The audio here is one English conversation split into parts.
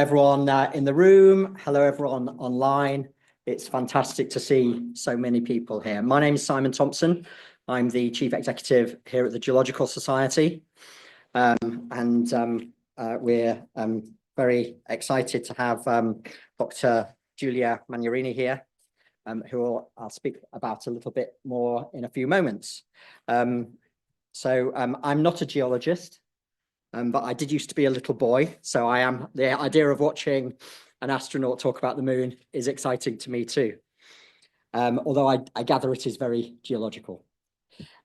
Everyone in the room, hello everyone online. It's fantastic to see so many people here. My name is Simon Thompson. I'm the Chief Executive here at the Geological Society. We're very excited to have Dr. Giulia Magnarini here, who I'll speak about a little bit more in a few moments. I'm not a geologist. But I did used to be a little boy, so the idea of watching an astronaut talk about the moon is exciting to me too. Although I gather it is very geological.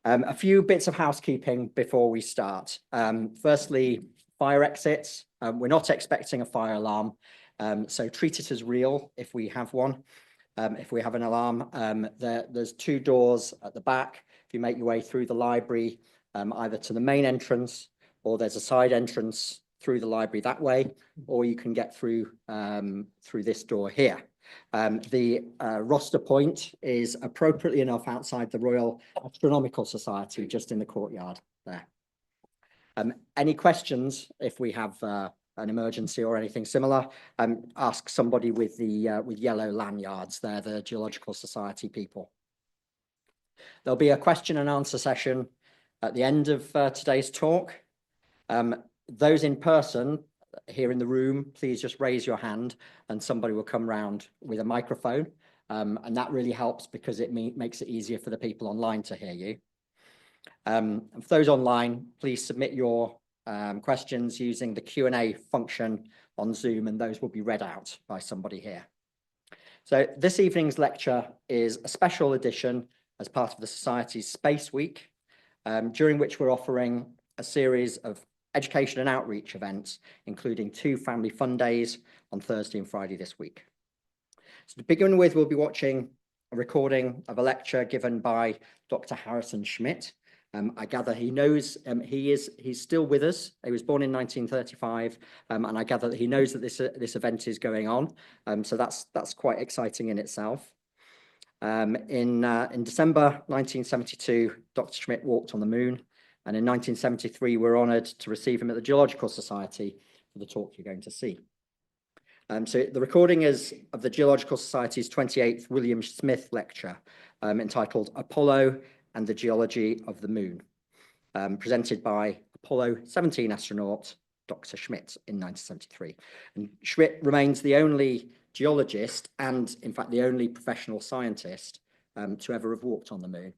A few bits of housekeeping before we start. Firstly, fire exits. We're not expecting a fire alarm, so treat it as real if we have one. If we have an alarm, there's two doors at the back. If you make your way through the library, either to the main entrance, or there's a side entrance through the library that way, or you can get through this door here. The roster point is appropriately enough outside the Royal Astronomical Society, just in the courtyard there. Any questions if we have an emergency or anything similar, ask somebody with yellow lanyards. They're the Geological Society people. There'll be a question and answer session at the end of today's talk. Those in person here in the room, please just raise your hand and somebody will come round with a microphone. And that really helps because it makes it easier for the people online to hear you. For those online, please submit your questions using the Q&A function on Zoom, and those will be read out by somebody here. So this evening's lecture is a special edition as part of the Society's Space Week, during which we're offering a series of education and outreach events, including 2 family fun days on Thursday and Friday this week. So to begin with, we'll be watching a recording of a lecture given by Dr. Harrison Schmidt. I gather he knows, he's still with us. He was born in 1935, and I gather that he knows that this event is going on. So that's quite exciting in itself. In December 1972, Dr. Schmidt walked on the moon. And in 1973, we're honoured to receive him at the Geological Society for the talk you're going to see. So the recording is of the Geological Society's 28th William Smith lecture, entitled Apollo and the Geology of the Moon, presented by Apollo 17 astronaut Dr. Schmidt in 1973. And Schmidt remains the only geologist and, in fact, the only professional scientist to ever have walked on the moon.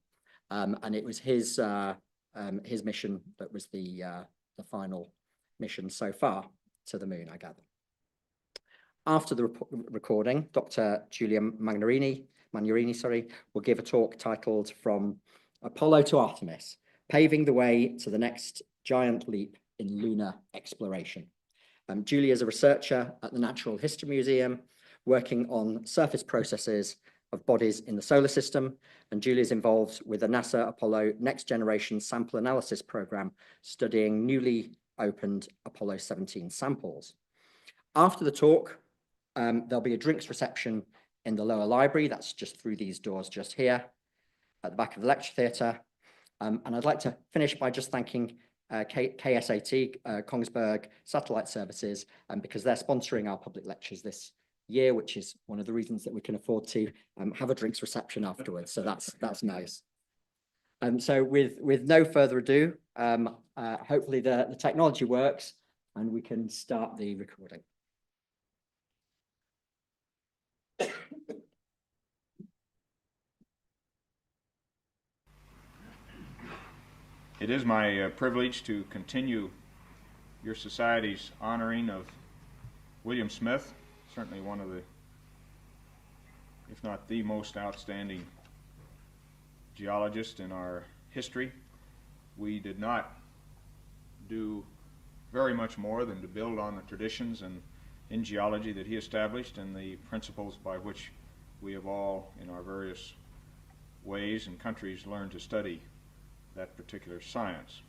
And it was his mission that was the final mission so far to the moon, I gather. After the recording, Dr. Giulia Magnarini, will give a talk titled From Apollo to Artemis, Paving the Way to the Next Giant Leap in Lunar Exploration. Giulia is a researcher at the Natural History Museum, working on surface processes of bodies in the solar system, and Giulia is involved with the NASA Apollo Next Generation Sample Analysis Program, studying newly opened Apollo 17 samples. After the talk, there'll be a drinks reception in the lower library. That's just through these doors just here at the back of the lecture theatre. And I'd like to finish by just thanking KSAT, Kongsberg Satellite Services, because they're sponsoring our public lectures this year, which is one of the reasons that we can afford to have a drinks reception afterwards. So that's nice. So with no further ado, hopefully the technology works and we can start the recording. It is my privilege to continue your society's honoring of William Smith, certainly one of the, if not the most outstanding geologist in our history. We did not do very much more than to build on the traditions in geology that he established and the principles by which we have all, in our various ways and countries, learned to study that particular science.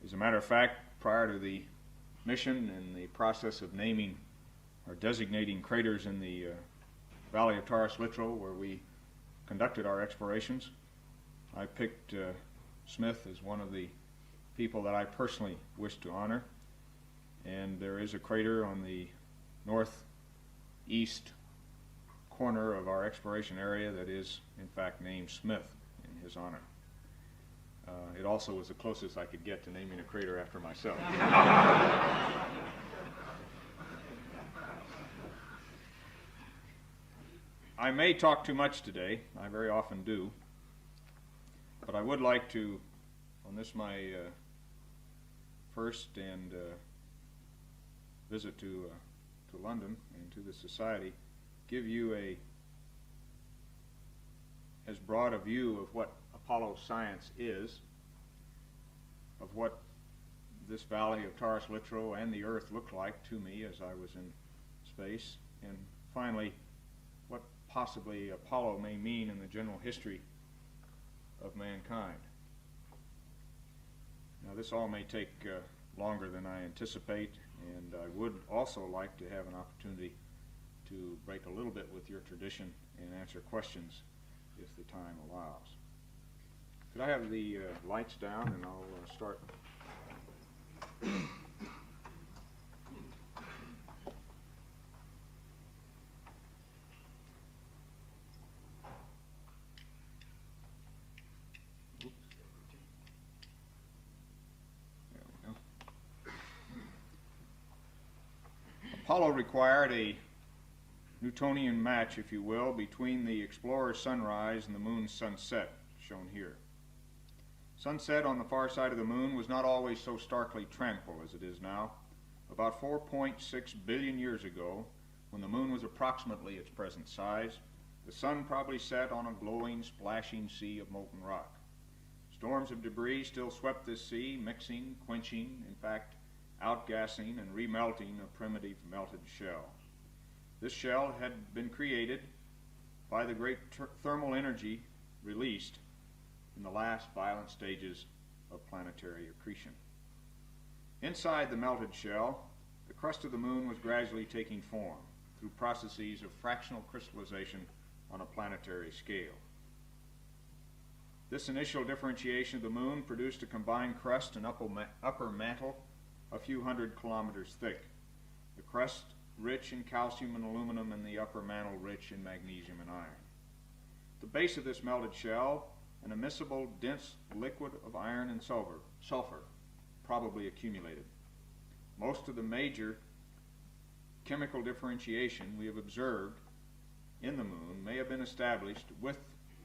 As a matter of fact, prior to the mission and the process of naming or designating craters in the Valley of Taurus Littrow, where we conducted our explorations, I picked Smith as one of the people that I personally wished to honor. And there is a crater on the northeast corner of our exploration area that is, in fact, named Smith in his honor. It also was the closest I could get to naming a crater after myself. I may talk too much today. I very often do. But I would like to, on this my first and visit to London and to the Society, give you as broad a view of what Apollo science is, of what this valley of Taurus Littrow and the Earth looked like to me as I was in space, and finally, what possibly Apollo may mean in the general history of mankind. Now, this all may take longer than I anticipate, and I would also like to have an opportunity to break a little bit with your tradition and answer questions if the time allows. Could I have the lights down, and I'll start. Apollo required a Newtonian match, if you will, between the explorer's sunrise and the moon's sunset, shown here. Sunset on the far side of the moon was not always so starkly tranquil as it is now. About 4.6 billion years ago, when the moon was approximately its present size, the sun probably set on a glowing, splashing sea of molten rock. Storms of debris still swept this sea, mixing, quenching, in fact, outgassing and remelting a primitive melted shell. This shell had been created by the great thermal energy released in the last violent stages of planetary accretion. Inside the melted shell, the crust of the moon was gradually taking form through processes of fractional crystallization on a planetary scale. This initial differentiation of the moon produced a combined crust and upper mantle a few hundred kilometers thick. The crust rich in calcium and aluminum, and the upper mantle rich in magnesium and iron. At the base of this melted shell, an immiscible dense liquid of iron and sulfur probably accumulated. Most of the major chemical differentiation we have observed in the moon may have been established with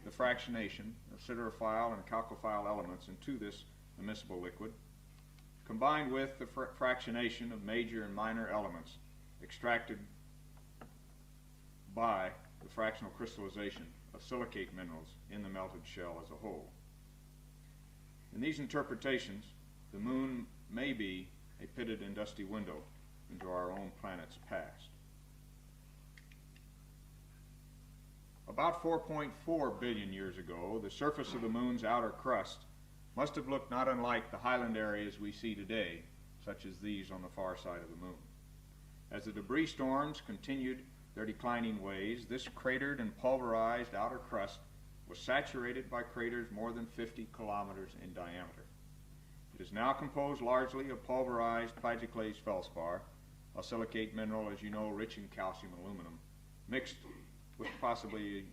the fractionation of siderophile and chalcophile elements into this immiscible liquid, combined with the fractionation of major and minor elements extracted by the fractional crystallization of silicate minerals in the melted shell as a whole. In these interpretations, the moon may be a pitted and dusty window into our own planet's past. About 4.4 billion years ago, the surface of the moon's outer crust must have looked not unlike the highland areas we see today, such as these on the far side of the moon. As the debris storms continued their declining ways, this cratered and pulverized outer crust was saturated by craters more than 50 kilometers in diameter. It is now composed largely of pulverized plagioclase feldspar, a silicate mineral, as you know, rich in calcium and aluminum, mixed with possibly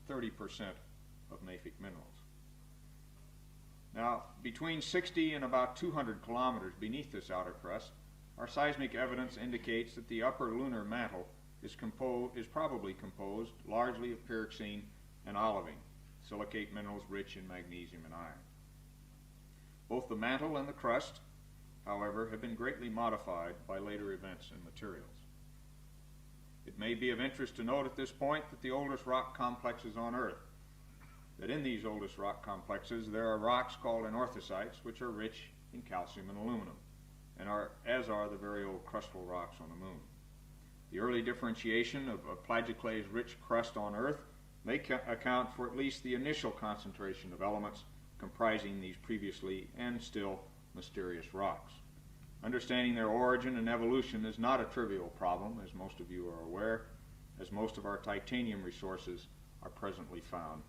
30% of mafic minerals. Now, between 60 and about 200 kilometers beneath this outer crust, our seismic evidence indicates that the upper lunar mantle is probably composed largely of pyroxene and olivine, silicate minerals rich in magnesium and iron. Both the mantle and the crust, however, have been greatly modified by later events and materials. It may be of interest to note at this point that the oldest rock complexes on Earth, that in these oldest rock complexes there are rocks called anorthosites, which are rich in calcium and aluminum, and as are the very old crustal rocks on the moon. The early differentiation of plagioclase-rich crust on Earth may account for at least the initial concentration of elements comprising these previously and still mysterious rocks. Understanding their origin and evolution is not a trivial problem, as most of you are aware, as most of our titanium resources are presently found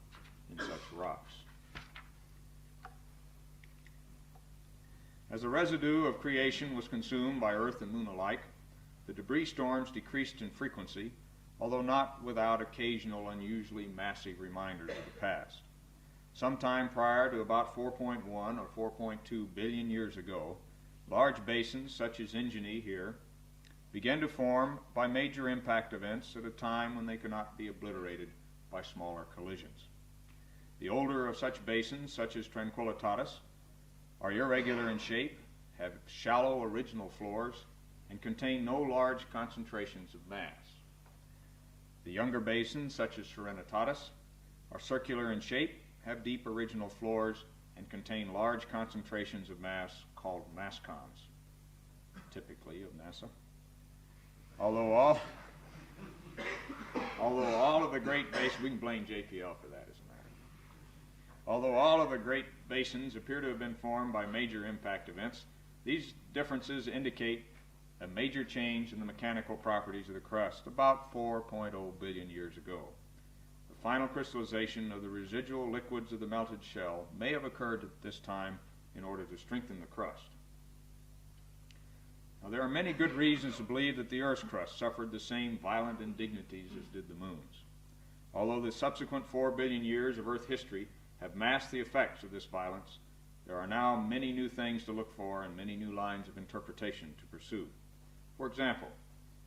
in such rocks. As the residue of creation was consumed by Earth and Moon alike, the debris storms decreased in frequency, although not without occasional unusually massive reminders of the past. Sometime prior to about 4.1 or 4.2 billion years ago, large basins such as Ingeny here began to form by major impact events at a time when they could not be obliterated by smaller collisions. The older of such basins, such as Tranquillitatis, are irregular in shape, have shallow original floors, and contain no large concentrations of mass. The younger basins, such as Serenitatis, are circular in shape, have deep original floors, and contain large concentrations of mass called mascons, typically of NASA. Although all of the great basins, we can blame JPL for that as a matter. Although all of the great basins appear to have been formed by major impact events, these differences indicate a major change in the mechanical properties of the crust about 4.0 billion years ago. The final crystallization of the residual liquids of the melted shell may have occurred at this time in order to strengthen the crust. Now, there are many good reasons to believe that the Earth's crust suffered the same violent indignities as did the Moon's. Although the subsequent 4 billion years of Earth history have masked the effects of this violence, there are now many new things to look for and many new lines of interpretation to pursue. For example,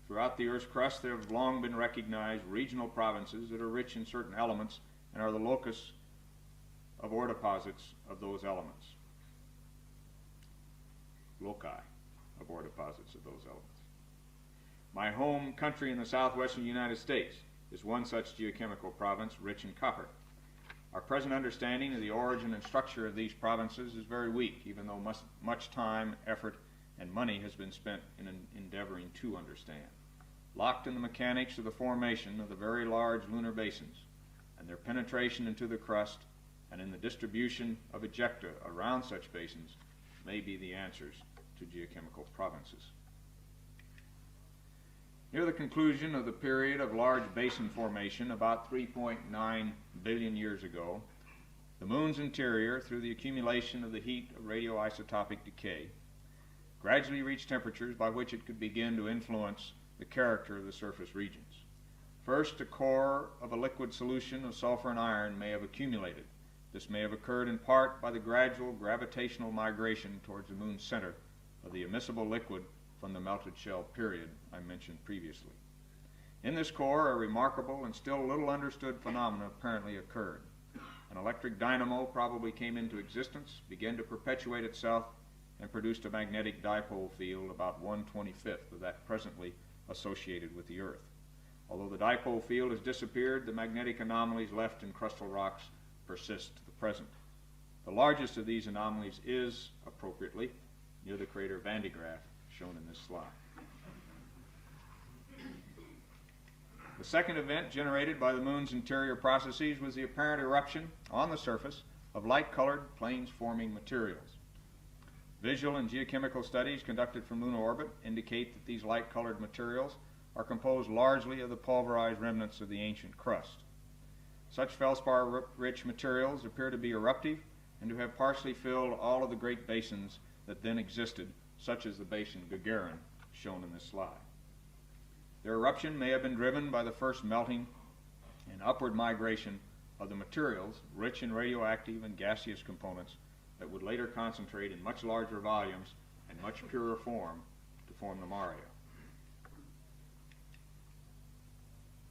throughout the Earth's crust there have long been recognized regional provinces that are rich in certain elements and are the locus of ore deposits of those elements. Loci of ore deposits of those elements. My home country in the southwestern United States is one such geochemical province rich in copper. Our present understanding of the origin and structure of these provinces is very weak, even though much time, effort, and money has been spent in endeavoring to understand. Locked in the mechanics of the formation of the very large lunar basins and their penetration into the crust and in the distribution of ejecta around such basins may be the answers to geochemical provinces. Near the conclusion of the period of large basin formation, about 3.9 billion years ago, the Moon's interior, through the accumulation of the heat of radioisotopic decay, gradually reached temperatures by which it could begin to influence the character of the surface regions. First, a core of a liquid solution of sulfur and iron may have accumulated. This may have occurred in part by the gradual gravitational migration towards the Moon's center of the immiscible liquid from the melted shell period I mentioned previously. In this core, a remarkable and still little understood phenomenon apparently occurred. An electric dynamo probably came into existence, began to perpetuate itself, and produced a magnetic dipole field about 1/25 of that presently associated with the Earth. Although the dipole field has disappeared, the magnetic anomalies left in crustal rocks persist to the present. The largest of these anomalies is, appropriately, near the crater Van de Graaff, shown in this slide. The second event generated by the Moon's interior processes was the apparent eruption on the surface of light-colored plains-forming materials. Visual and geochemical studies conducted from lunar orbit indicate that these light-colored materials are composed largely of the pulverized remnants of the ancient crust. Such feldspar-rich materials appear to be eruptive and to have partially filled all of the great basins that then existed, such as the basin Gagarin, shown in this slide. Their eruption may have been driven by the first melting and upward migration of the materials rich in radioactive and gaseous components that would later concentrate in much larger volumes and much purer form to form the Maria.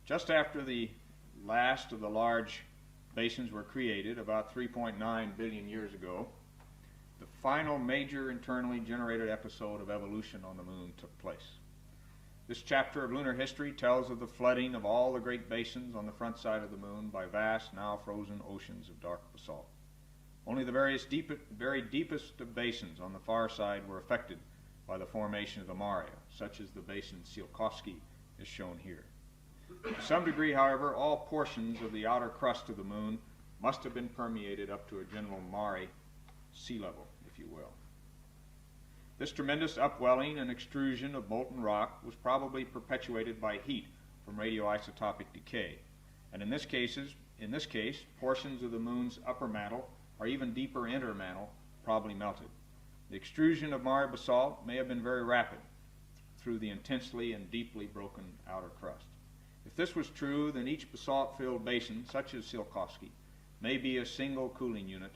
Just after the last of the large basins were created, about 3.9 billion years ago, the final major internally generated episode of evolution on the Moon took place. This chapter of lunar history tells of the flooding of all the great basins on the front side of the Moon by vast, now frozen oceans of dark basalt. Only the very deepest of basins on the far side were affected by the formation of the Maria, such as the basin Tsiolkovsky is shown here. To some degree, however, all portions of the outer crust of the Moon must have been permeated up to a general mare sea level, if you will. This tremendous upwelling and extrusion of molten rock was probably perpetuated by heat from radioisotopic decay, and in this case, portions of the Moon's upper mantle or even deeper intermantle probably melted. The extrusion of Mare basalt may have been very rapid through the intensely and deeply broken outer crust. If this was true, then each basalt-filled basin, such as Tsiolkovsky, may be a single cooling unit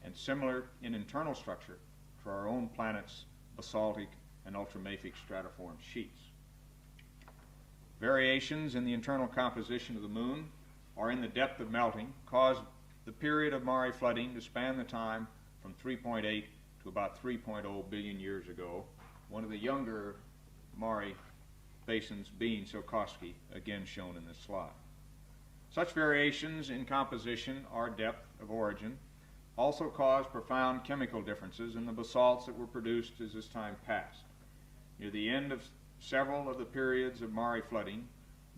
and similar in internal structure to our own planet's basaltic and ultramafic stratiform sheets. Variations in the internal composition of the moon or in the depth of melting caused the period of Mare flooding to span the time from 3.8 to about 3.0 billion years ago, one of the younger Mare basins being Tsiolkovsky, again shown in this slide. Such variations in composition or depth of origin also caused profound chemical differences in the basalts that were produced as this time passed. Near the end of several of the periods of Mare flooding,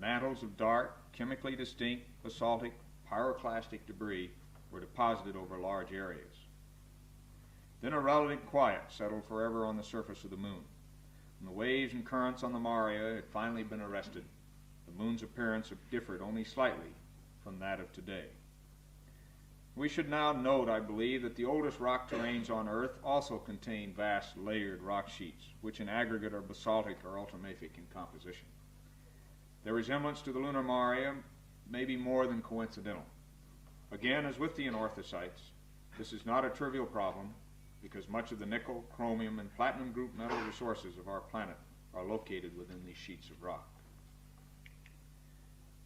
mantles of dark, chemically distinct basaltic pyroclastic debris were deposited over large areas. Then a relative quiet settled forever on the surface of the moon. When the waves and currents on the Mare had finally been arrested, the moon's appearance differed only slightly from that of today. We should now note, I believe, that the oldest rock terrains on Earth also contain vast layered rock sheets, which in aggregate are basaltic or ultramafic in composition. Their resemblance to the lunar Mare may be more than coincidental. Again, as with the anorthosites, this is not a trivial problem because much of the nickel, chromium, and platinum group metal resources of our planet are located within these sheets of rock.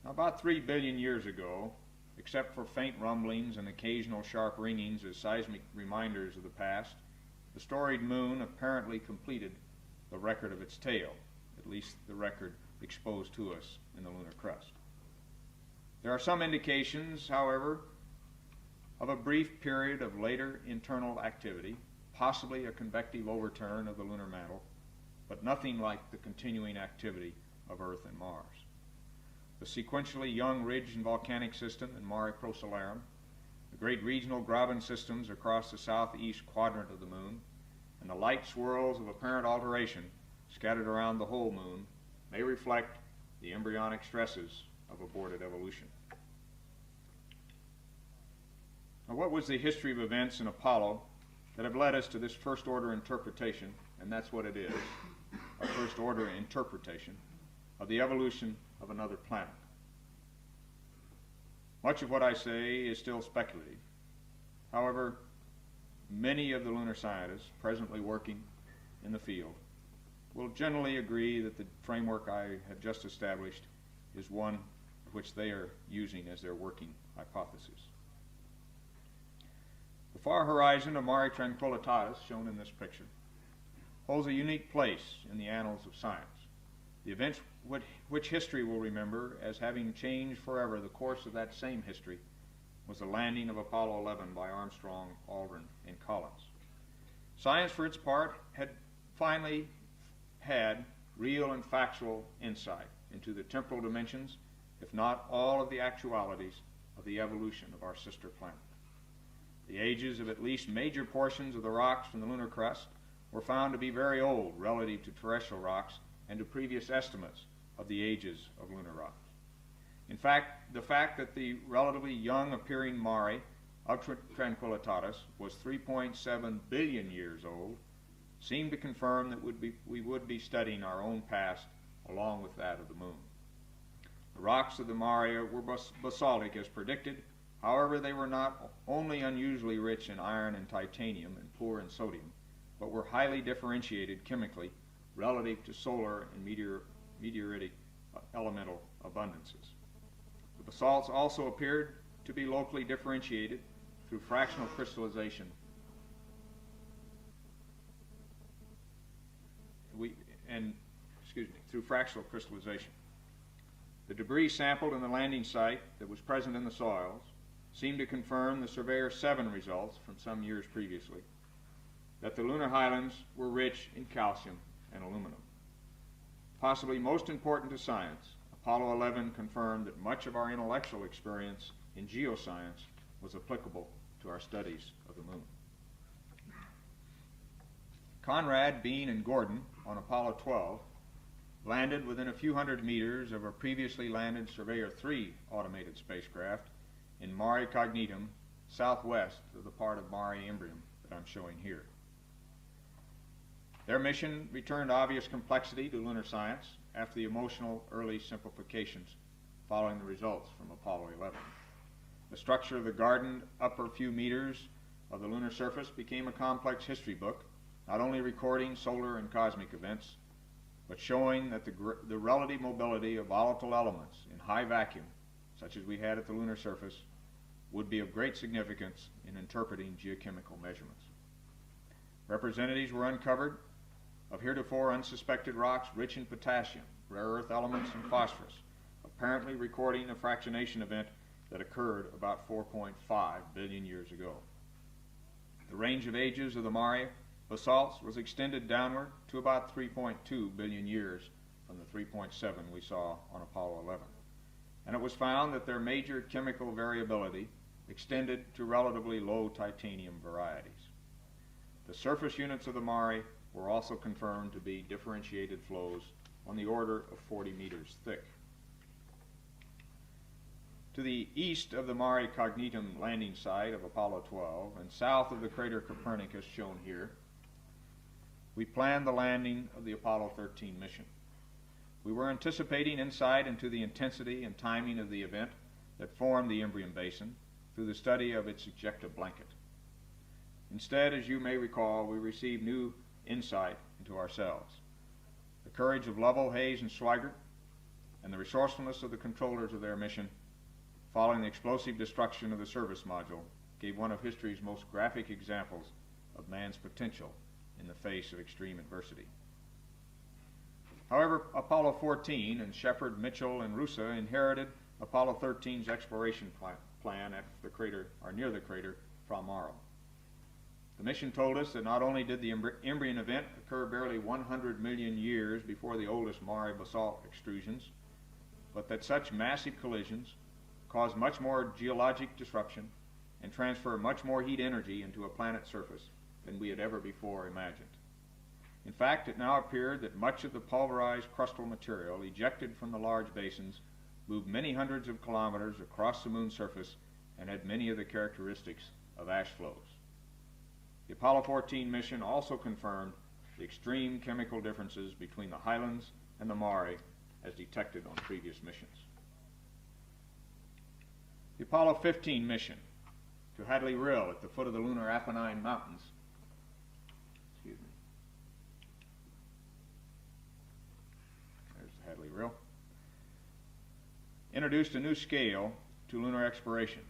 Now, about 3 billion years ago, except for faint rumblings and occasional sharp ringings as seismic reminders of the past, the storied moon apparently completed the record of its tail, at least the record exposed to us in the lunar crust. There are some indications, however, of a brief period of later internal activity, possibly a convective overturn of the lunar mantle, but nothing like the continuing activity of Earth and Mars. The sequentially young ridge and volcanic system in Mare Procellarum, the great regional graben systems across the southeast quadrant of the moon, and the light swirls of apparent alteration scattered around the whole moon may reflect the embryonic stresses of aborted evolution. Now, what was the history of events in Apollo that have led us to this first-order interpretation, and that's what it is, a first-order interpretation of the evolution of another planet? Much of what I say is still speculative. However, many of the lunar scientists presently working in the field will generally agree that the framework I have just established is one which they are using as their working hypothesis. The far horizon of Mare Tranquillitatis, shown in this picture, holds a unique place in the annals of science. The events which history will remember as having changed forever the course of that same history was the landing of Apollo 11 by Armstrong, Aldrin, and Collins. Science, for its part, had finally had real and factual insight into the temporal dimensions, if not all of the actualities, of the evolution of our sister planet. The ages of at least major portions of the rocks from the lunar crust were found to be very old relative to terrestrial rocks and to previous estimates of the ages of lunar rocks. In fact, the fact that the relatively young appearing Mare of Tranquillitatis was 3.7 billion years old seemed to confirm that we would be studying our own past along with that of the moon. The rocks of the Mare were basaltic as predicted. However, they were not only unusually rich in iron and titanium and poor in sodium, but were highly differentiated chemically relative to solar and meteoritic elemental abundances. The basalts also appeared to be locally differentiated through fractional crystallization. Through fractional crystallization. The debris sampled in the landing site that was present in the soils seemed to confirm the Surveyor 7 results from some years previously, that the lunar highlands were rich in calcium and aluminum. Possibly most important to science, Apollo 11 confirmed that much of our intellectual experience in geoscience was applicable to our studies of the moon. Conrad, Bean, and Gordon on Apollo 12 landed within a few hundred meters of a previously landed Surveyor 3 automated spacecraft in Mare Cognitum, southwest of the part of Mare Imbrium that I'm showing here. Their mission returned obvious complexity to lunar science after the emotional early simplifications following the results from Apollo 11. The structure of the gardened upper few meters of the lunar surface became a complex history book, not only recording solar and cosmic events, but showing that the relative mobility of volatile elements in high vacuum, such as we had at the lunar surface, would be of great significance in interpreting geochemical measurements. Representatives were uncovered of heretofore unsuspected rocks rich in potassium, rare earth elements, and phosphorus, apparently recording a fractionation event that occurred about 4.5 billion years ago. The range of ages of the Mare basalts was extended downward to about 3.2 billion years from the 3.7 we saw on Apollo 11. And it was found that their major chemical variability extended to relatively low titanium varieties. The surface units of the Mare were also confirmed to be differentiated flows on the order of 40 meters thick. To the east of the Mare Cognitum landing site of Apollo 12 and south of the crater Copernicus shown here, we planned the landing of the Apollo 13 mission. We were anticipating insight into the intensity and timing of the event that formed the Imbrium Basin through the study of its ejecta blanket. Instead, as you may recall, we received new insight into ourselves. The courage of Lovell, Hayes, and Swigert, and the resourcefulness of the controllers of their mission following the explosive destruction of the service module gave one of history's most graphic examples of man's potential in the face of extreme adversity. However, Apollo 14 and Shepard, Mitchell, and Russa inherited Apollo 13's exploration plan at the crater, or near the crater, Fra Mauro. The mission told us that not only did the Imbrian event occur barely 100 million years before the oldest Mare basalt extrusions, but that such massive collisions cause much more geologic disruption and transfer much more heat energy into a planet's surface than we had ever before imagined. In fact, it now appeared that much of the pulverized crustal material ejected from the large basins moved many hundreds of kilometers across the moon's surface and had many of the characteristics of ash flows. The Apollo 14 mission also confirmed the extreme chemical differences between the highlands and the Mare as detected on previous missions. The Apollo 15 mission to Hadley Rill at the foot of the lunar Apennine Mountains, there's the Hadley Rill, introduced a new scale to lunar exploration.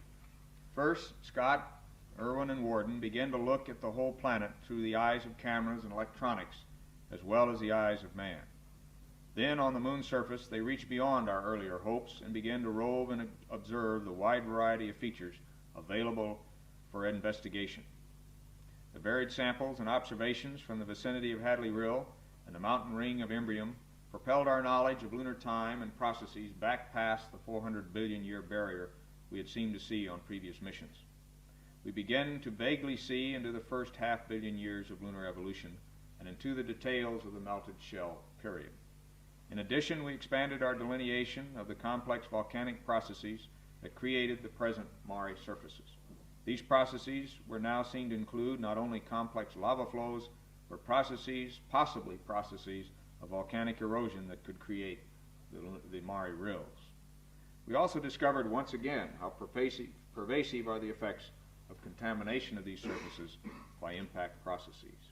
First, Scott, Irwin, and Worden began to look at the whole planet through the eyes of cameras and electronics, as well as the eyes of man. Then, on the moon's surface, they reached beyond our earlier hopes and began to rove and observe the wide variety of features available for investigation. The varied samples and observations from the vicinity of Hadley Rill and the mountain ring of Imbrium propelled our knowledge of lunar time and processes back past the 400 billion year barrier we had seemed to see on previous missions. We began to vaguely see into the first half-billion years of lunar evolution and into the details of the melted shell period. In addition, we expanded our delineation of the complex volcanic processes that created the present Mare surfaces. These processes were now seen to include not only complex lava flows, but possibly processes of volcanic erosion that could create the Mare rills. We also discovered once again how pervasive are the effects of contamination of these surfaces by impact processes.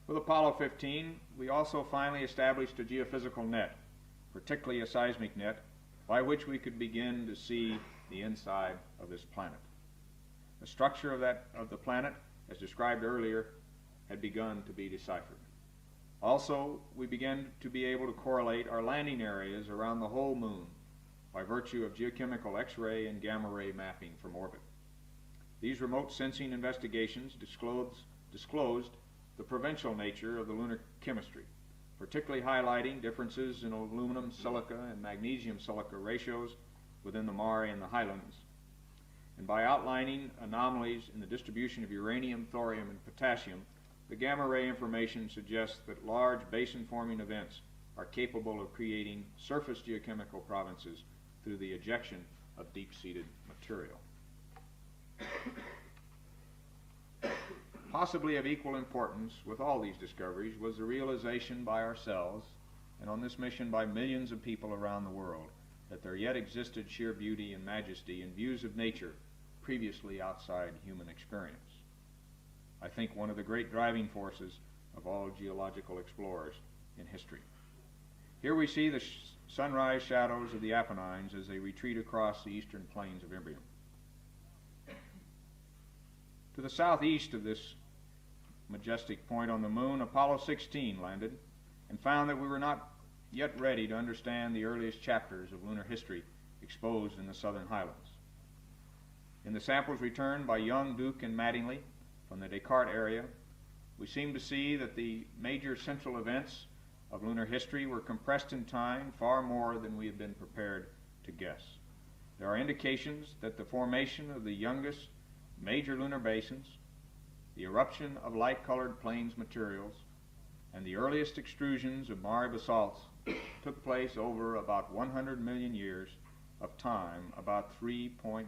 With Apollo 15, we also finally established a geophysical net, particularly a seismic net, by which we could begin to see the inside of this planet. The structure of the planet, as described earlier, had begun to be deciphered. Also, we began to be able to correlate our landing areas around the whole moon by virtue of geochemical X-ray and gamma ray mapping from orbit. These remote sensing investigations disclosed the provincial nature of the lunar chemistry, particularly highlighting differences in aluminum silica and magnesium silica ratios within the Mare and the highlands, and by outlining anomalies in the distribution of uranium, thorium, and potassium, the gamma ray information suggests that large basin-forming events are capable of creating surface geochemical provinces through the ejection of deep-seated material. Possibly of equal importance with all these discoveries was the realization by ourselves, and on this mission by millions of people around the world, that there yet existed sheer beauty and majesty in views of nature previously outside human experience. I think one of the great driving forces of all geological explorers in history. Here we see the sunrise shadows of the Apennines as they retreat across the eastern plains of Imbrium. To the southeast of this majestic point on the moon, Apollo 16 landed and found that we were not yet ready to understand the earliest chapters of lunar history exposed in the southern highlands. In the samples returned by Young, Duke, and Mattingly from the Descartes area, we seem to see that the major central events of lunar history were compressed in time far more than we had been prepared to guess. There are indications that the formation of the youngest major lunar basins, the eruption of light-colored plains materials, and the earliest extrusions of Mare basalts took place over about 100 million years of time, about 3.9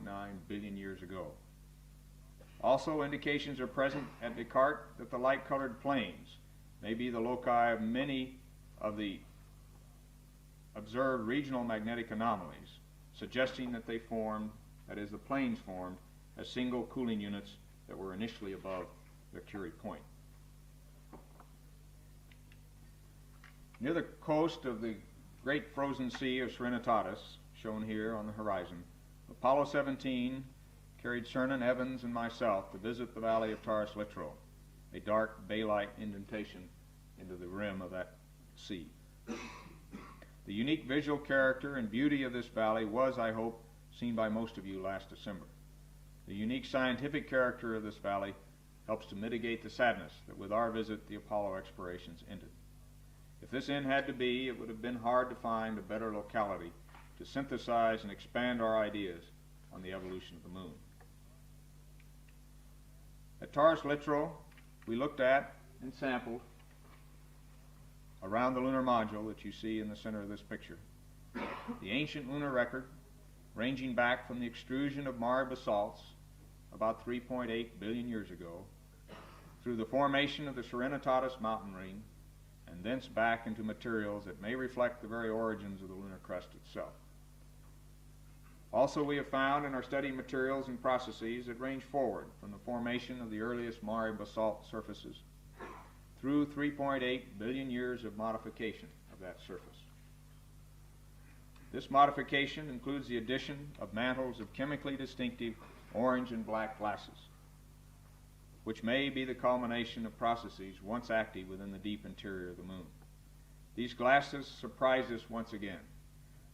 billion years ago. Also, indications are present at Descartes that the light-colored plains may be the loci of many of the observed regional magnetic anomalies, suggesting that they formed, that is, the plains formed, as single cooling units that were initially above the Curie point. Near the coast of the great frozen sea of Serenitatis, shown here on the horizon, Apollo 17 carried Cernan, Evans, and myself to visit the valley of Taurus Littrow, a dark bay-like indentation into the rim of that sea. The unique visual character and beauty of this valley was, I hope, seen by most of you last December. The unique scientific character of this valley helps to mitigate the sadness that with our visit the Apollo explorations ended. If this end had to be, it would have been hard to find a better locality to synthesize and expand our ideas on the evolution of the moon. At Taurus Littrow, we looked at and sampled around the lunar module that you see in the center of this picture the ancient lunar record ranging back from the extrusion of Mare basalts about 3.8 billion years ago through the formation of the Serenitatis mountain ring and thence back into materials that may reflect the very origins of the lunar crust itself. Also, we have found in our study materials and processes that range forward from the formation of the earliest Mare basalt surfaces through 3.8 billion years of modification of that surface. This modification includes the addition of mantles of chemically distinctive orange and black glasses, which may be the culmination of processes once active within the deep interior of the moon. These glasses surprise us once again.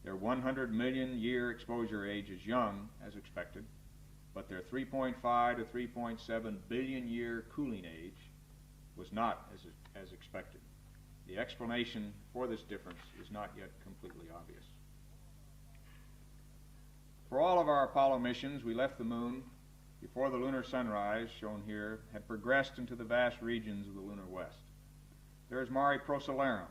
Their 100 million year exposure age is young, as expected, but their 3.5 to 3.7 billion year cooling age was not as expected. The explanation for this difference is not yet completely obvious. For all of our Apollo missions, we left the moon before the lunar sunrise, shown here, had progressed into the vast regions of the lunar west. There is Mare Procellarum,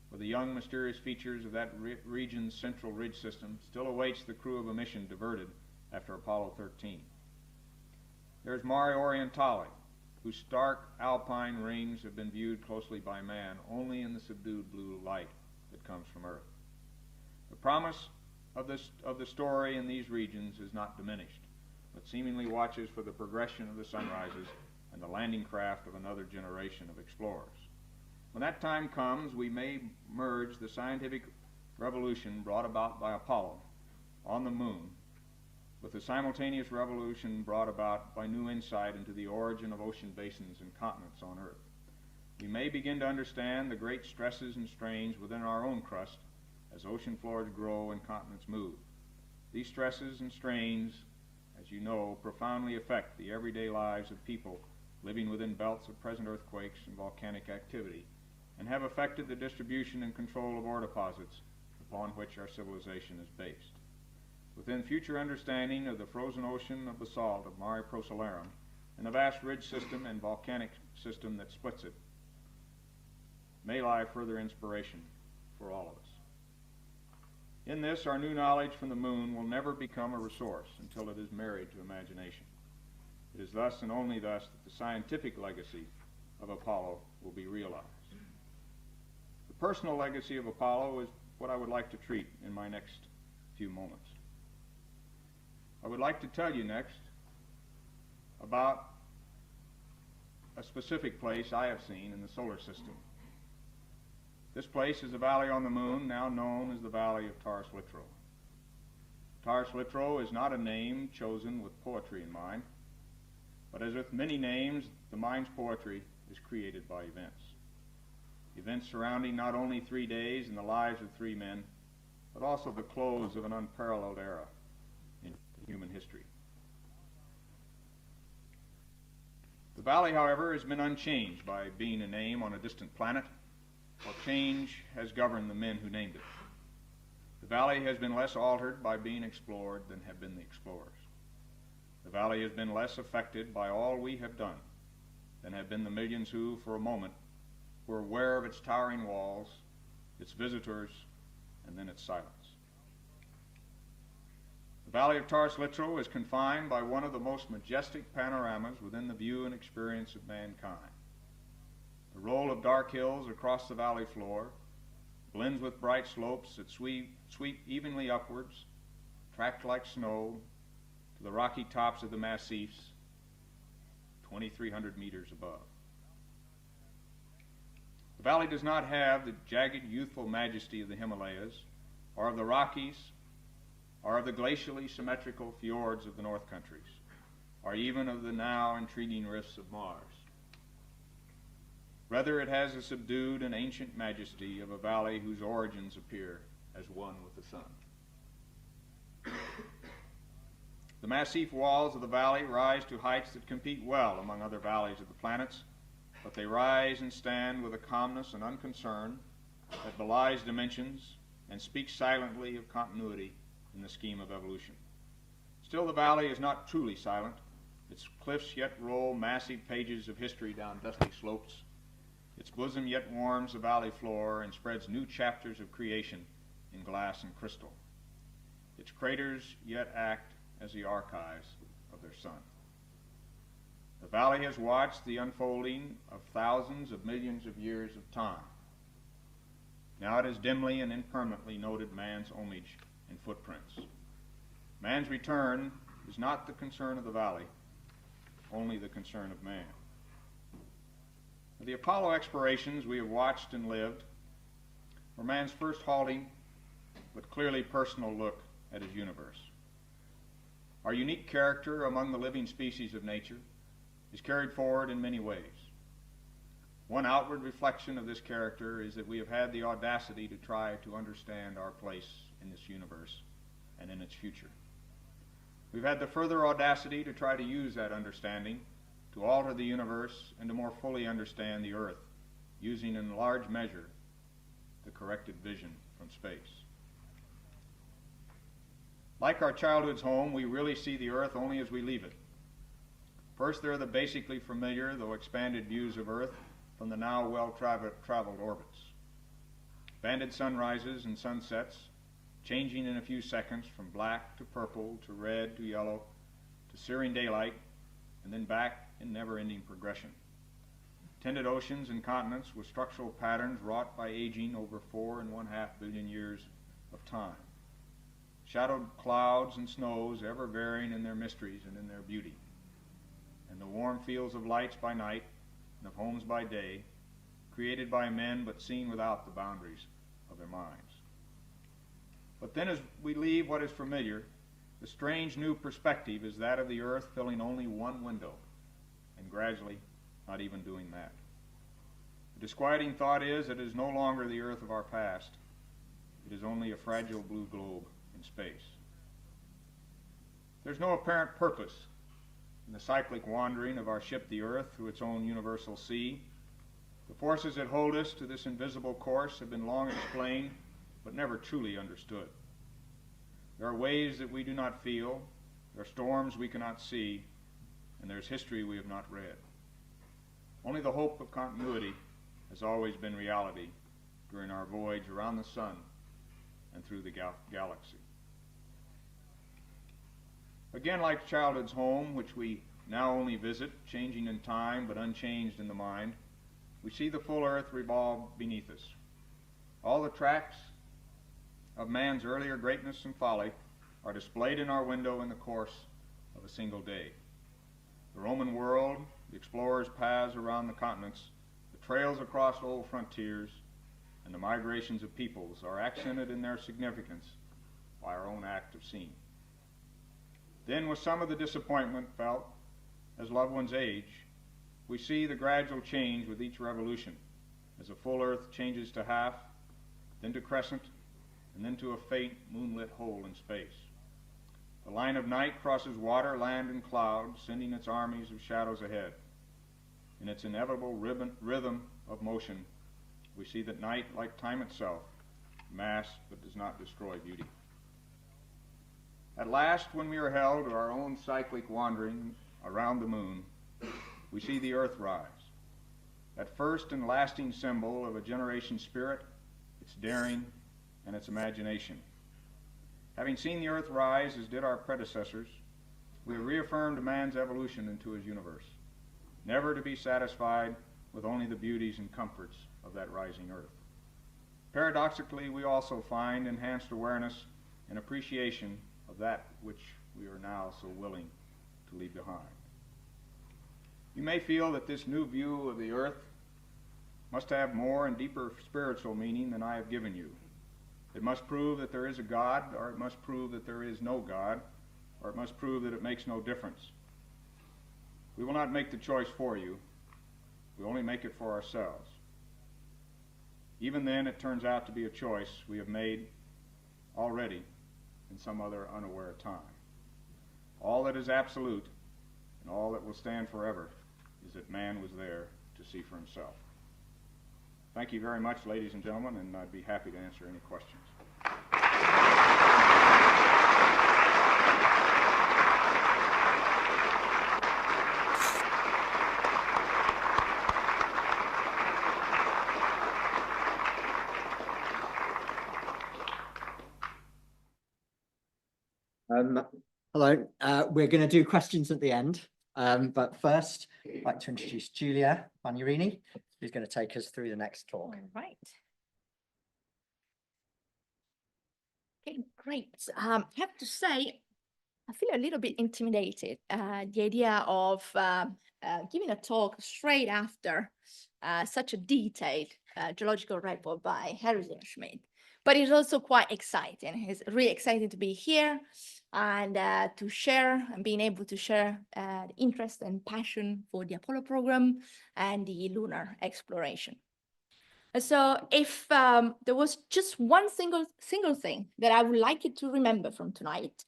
where the young mysterious features of that region's central ridge system still awaits the crew of a mission diverted after Apollo 13. There is Mare Orientale, whose stark alpine rings have been viewed closely by man only in the subdued blue light that comes from Earth. The promise of the story in these regions is not diminished, but seemingly watches for the progression of the sunrises and the landing craft of another generation of explorers. When that time comes, we may merge the scientific revolution brought about by Apollo on the moon with the simultaneous revolution brought about by new insight into the origin of ocean basins and continents on Earth. We may begin to understand the great stresses and strains within our own crust as ocean floors grow and continents move. These stresses and strains, as you know, profoundly affect the everyday lives of people living within belts of present earthquakes and volcanic activity, and have affected the distribution and control of ore deposits upon which our civilization is based. Within future understanding of the frozen ocean of basalt of Mare Procellarum and the vast ridge system and volcanic system that splits it, may lie further inspiration for all of us. In this, our new knowledge from the moon will never become a resource until it is married to imagination. It is thus and only thus that the scientific legacy of Apollo will be realized. The personal legacy of Apollo is what I would like to treat in my next few moments. I would like to tell you next about a specific place I have seen in the solar system. This place is a valley on the moon now known as the Valley of Taurus-Littrow. Taurus-Littrow is not a name chosen with poetry in mind, but as with many names, the mind's poetry is created by events. Events surrounding not only 3 days and the lives of 3 men, but also the close of an unparalleled era in human history. The valley, however, has been unchanged by being a name on a distant planet, while change has governed the men who named it. The valley has been less altered by being explored than have been the explorers. The valley has been less affected by all we have done than have been the millions who, for a moment, were aware of its towering walls, its visitors, and then its silence. The Valley of Taurus-Littrow is confined by one of the most majestic panoramas within the view and experience of mankind. The roll of dark hills across the valley floor blends with bright slopes that sweep evenly upwards, tracked like snow, to the rocky tops of the massifs, 2,300 meters above. The valley does not have the jagged, youthful majesty of the Himalayas, or of the Rockies, or of the glacially symmetrical fjords of the North Countries, or even of the now intriguing rifts of Mars. Rather, it has the subdued and ancient majesty of a valley whose origins appear as one with the sun. The massif walls of the valley rise to heights that compete well among other valleys of the planets, but they rise and stand with a calmness and unconcern that belies dimensions and speaks silently of continuity in the scheme of evolution. Still, the valley is not truly silent. Its cliffs yet roll massive pages of history down dusty slopes. Its bosom yet warms the valley floor and spreads new chapters of creation in glass and crystal. Its craters yet act as the archives of their sun. The valley has watched the unfolding of thousands of millions of years of time. Now it has dimly and impermanently noted man's homage and footprints. Man's return is not the concern of the valley, only the concern of man. The Apollo explorations we have watched and lived were man's first halting but clearly personal look at his universe. Our unique character among the living species of nature is carried forward in many ways. One outward reflection of this character is that we have had the audacity to try to understand our place in this universe and in its future. We've had the further audacity to try to use that understanding to alter the universe and to more fully understand the Earth, using in large measure the corrected vision from space. Like our childhood's home, we really see the Earth only as we leave it. First, there are the basically familiar, though expanded views of Earth from the now well-traveled orbits. Banded sunrises and sunsets, changing in a few seconds from black to purple to red to yellow to searing daylight, and then back in never-ending progression. Tended oceans and continents with structural patterns wrought by aging over 4.5 billion years of time. Shadowed clouds and snows ever varying in their mysteries and in their beauty. And the warm fields of lights by night and of homes by day, created by men but seen without the boundaries of their minds. But then as we leave what is familiar, the strange new perspective is that of the Earth filling only one window, and gradually not even doing that. The disquieting thought is that it is no longer the Earth of our past. It is only a fragile blue globe in space. There's no apparent purpose in the cyclic wandering of our ship the Earth through its own universal sea. The forces that hold us to this invisible course have been long explained, but never truly understood. There are waves that we do not feel, there are storms we cannot see, and there is history we have not read. Only the hope of continuity has always been reality during our voyage around the sun and through the galaxy. Again, like childhood's home, which we now only visit, changing in time but unchanged in the mind, we see the full earth revolve beneath us. All the tracks of man's earlier greatness and folly are displayed in our window in the course of a single day. The Roman world, the explorers' paths around the continents, the trails across old frontiers, and the migrations of peoples are accented in their significance by our own act of seeing. Then, with some of the disappointment felt as loved ones age, we see the gradual change with each revolution, as the full earth changes to half, then to crescent, and then to a faint moonlit hole in space. The line of night crosses water, land, and cloud, sending its armies of shadows ahead. In its inevitable rhythm of motion, we see that night, like time itself, masks but does not destroy beauty. At last, when we are held to our own cyclic wandering around the moon, we see the earth rise, that first and lasting symbol of a generation's spirit, its daring, and its imagination. Having seen the earth rise, as did our predecessors, we have reaffirmed man's evolution into his universe, never to be satisfied with only the beauties and comforts of that rising earth. Paradoxically, we also find enhanced awareness and appreciation of that which we are now so willing to leave behind. You may feel that this new view of the earth must have more and deeper spiritual meaning than I have given you. It must prove that there is a God, or it must prove that there is no God, or it must prove that it makes no difference. We will not make the choice for you. We only make it for ourselves. Even then, it turns out to be a choice we have made already in some other unaware time. All that is absolute and all that will stand forever is that man was there to see for himself. Thank you very much, ladies and gentlemen, and I'd be happy to answer any questions. Hello, we're going to do questions at the end, but first I'd like to introduce Giulia Magnarini, who's going to take us through the next talk. All right. Okay, great. I have to say, I feel a little bit intimidated. The idea of giving a talk straight after such a detailed geological report by Harrison Schmidt. But it's also quite exciting. It's really exciting to be here and to share and being able to share the interest and passion for the Apollo program and the lunar exploration. So if there was just one single thing that I would like you to remember from tonight,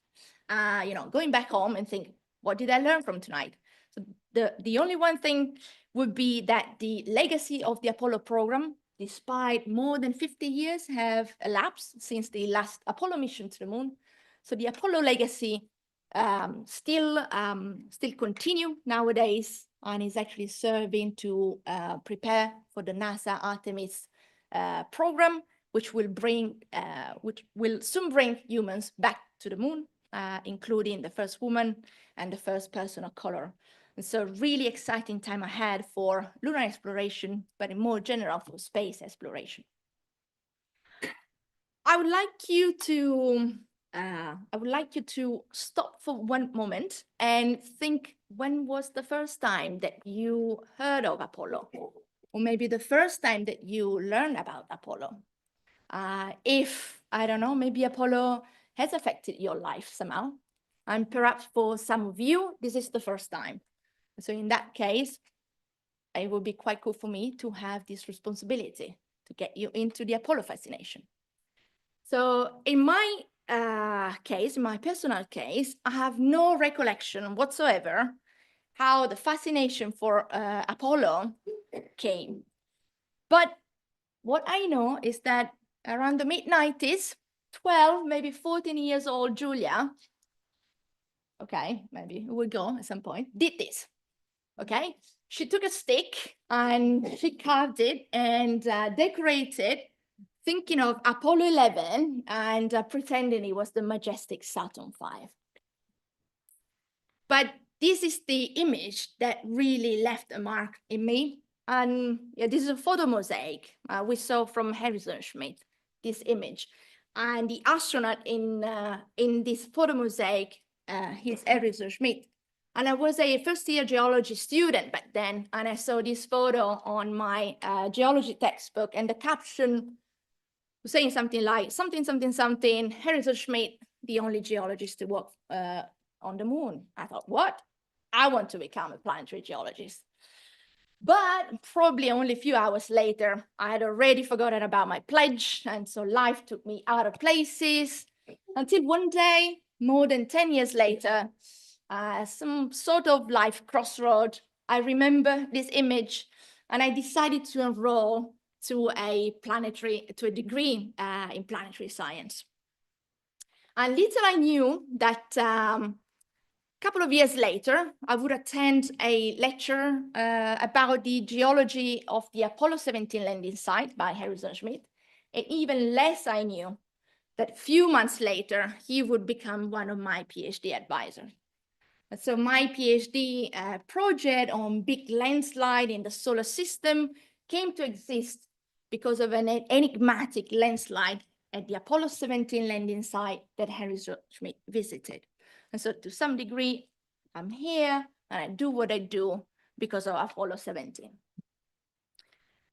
going back home and think, what did I learn from tonight? So the only one thing would be that the legacy of the Apollo program, despite more than 50 years have elapsed since the last Apollo mission to the moon. So the Apollo legacy still continue nowadays and is actually serving to prepare for the NASA Artemis program, which will soon bring humans back to the moon, including the first woman and the first person of color. And so really exciting time ahead for lunar exploration, but in more general for space exploration. I would like you to stop for one moment and think, when was the first time that you heard of Apollo? Or maybe the first time that you learned about Apollo? If, I don't know, maybe Apollo has affected your life somehow. And perhaps for some of you, this is the first time. So in that case, it would be quite cool for me to have this responsibility to get you into the Apollo fascination. So in my case, in my personal case, I have no recollection whatsoever how the fascination for Apollo came. But what I know is that around the mid-90s, 12, maybe 14 years old Giulia, okay, maybe we will go at some point, did this. Okay, she took a stick and she carved it and decorated, thinking of Apollo 11 and pretending it was the majestic Saturn V. But this is the image that really left a mark in me. And yeah, this is a photo mosaic we saw from Harrison Schmitt, this image. And the astronaut in this photo mosaic, he's Harrison Schmitt. And I was a first-year geology student back then, and I saw this photo on my geology textbook, and the caption was saying something like, something, Harrison Schmitt, the only geologist to work on the moon. I thought, what? I want to become a planetary geologist. But probably only a few hours later, I had already forgotten about my pledge, and so life took me out of places, until one day, more than 10 years later, some sort of life crossroad, I remember this image, and I decided to enroll to a degree in planetary science. And little I knew that a couple of years later, I would attend a lecture about the geology of the Apollo 17 landing site by Harrison Schmitt. And even less I knew that a few months later, he would become one of my PhD advisors. So my PhD project on big landslide in the solar system came to exist because of an enigmatic landslide at the Apollo 17 landing site that Harrison Schmitt visited. And so to some degree, I'm here and I do what I do because of Apollo 17.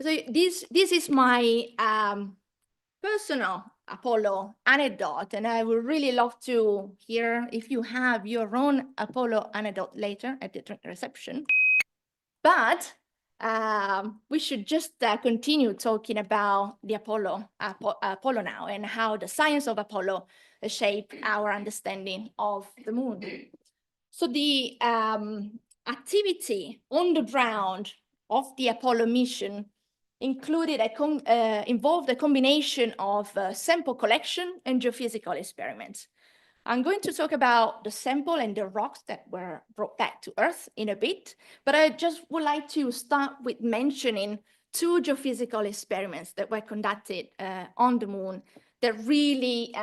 So this is my personal Apollo anecdote, and I would really love to hear if you have your own Apollo anecdote later at the reception. But we should just continue talking about the Apollo now, and how the science of Apollo shaped our understanding of the moon. So the activity on the ground of the Apollo mission involved a combination of sample collection and geophysical experiments. I'm going to talk about the sample and the rocks that were brought back to Earth in a bit, but I just would like to start with mentioning two geophysical experiments that were conducted on the moon that really,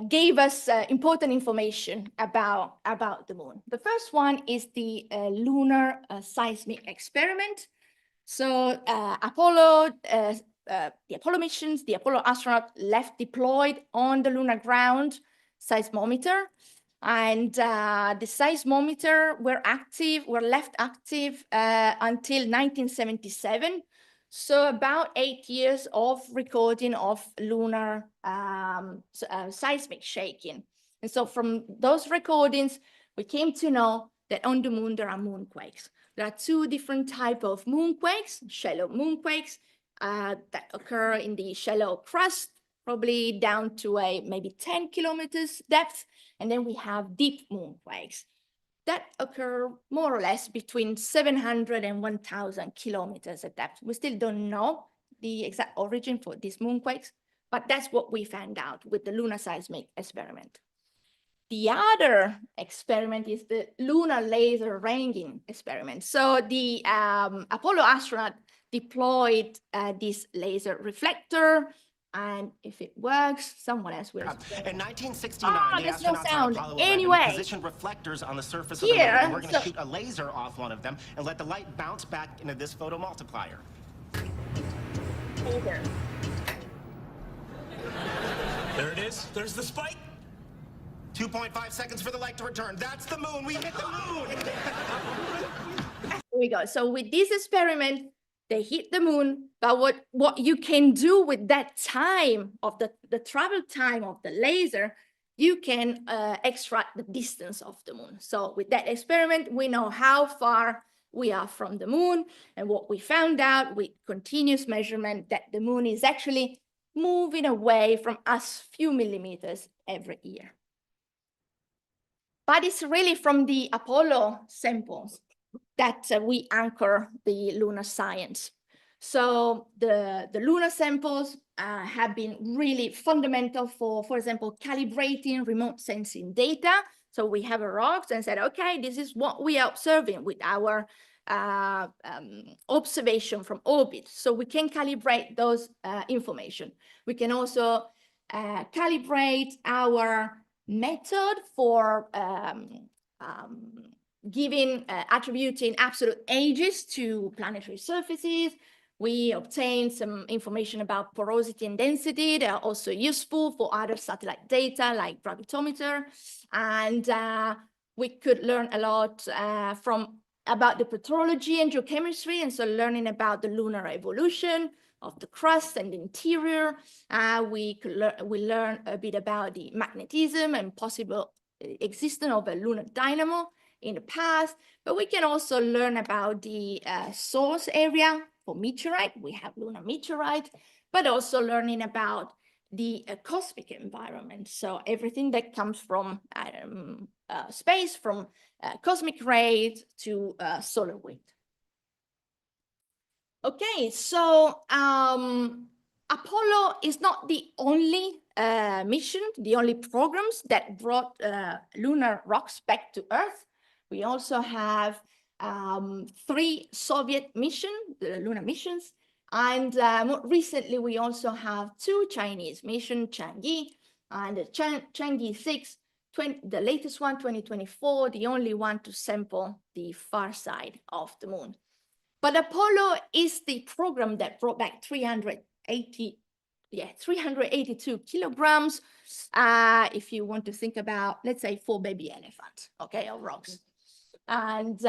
gave us important information about the moon. The first one is the lunar seismic experiment. So the Apollo missions, the Apollo astronaut left deployed on the lunar ground seismometer, and the seismometer were left active until 1977. So about 8 years of recording of lunar seismic shaking. And so from those recordings, we came to know that on the moon there are moonquakes. There are two different types of moonquakes, shallow moonquakes that occur in the shallow crust, probably down to a maybe 10 kilometers depth. And then we have deep moonquakes that occur more or less between 700 and 1,000 kilometers at depth. We still don't know the exact origin for these moonquakes, but that's what we found out with the lunar seismic experiment. The other experiment is the lunar laser ranging experiment. So the Apollo astronaut deployed this laser reflector, and if it works, someone else will. In 1969, the there's no astronauts sound. on Apollo 11 Anyway, positioned reflectors on the surface of the moon, and we're going to shoot a laser off one of them and let the light bounce back into this photo multiplier. Laser. There it is. There's the spike. 2.5 seconds for the light to return. That's the moon. We hit the moon. Here we go. So with this experiment, they hit the moon, but what you can do with that time of the travel time of the laser, you can extract the distance of the moon. So with that experiment, we know how far we are from the moon, and what we found out with continuous measurement that the moon is actually moving away from us few millimeters every year. But it's really from the Apollo samples that we anchor the lunar science. So the lunar samples have been really fundamental for example, calibrating remote sensing data. So we have a rocks and said, okay, this is what we are observing with our observation from orbit. So we can calibrate those information. We can also calibrate our method for attributing absolute ages to planetary surfaces. We obtained some information about porosity and density that are also useful for other satellite data like gravitometer. And we could learn a lot about the petrology and geochemistry, and so learning about the lunar evolution of the crust and the interior. We learn a bit about the magnetism and possible existence of a lunar dynamo in the past, but we can also learn about the source area for meteorite. We have lunar meteorite, but also learning about the cosmic environment. So everything that comes from space, from cosmic rays to solar wind. Okay, so Apollo is not the only mission, the only programs that brought lunar rocks back to Earth. We also have 3 Soviet lunar missions, and more recently we also have 2 Chinese missions, Chang'e and the Chang'e 6, the latest one, 2024, the only one to sample the far side of the moon. But Apollo is the program that brought back 382 kilograms. If you want to think about, let's say, 4 baby elephants, okay, of rocks. And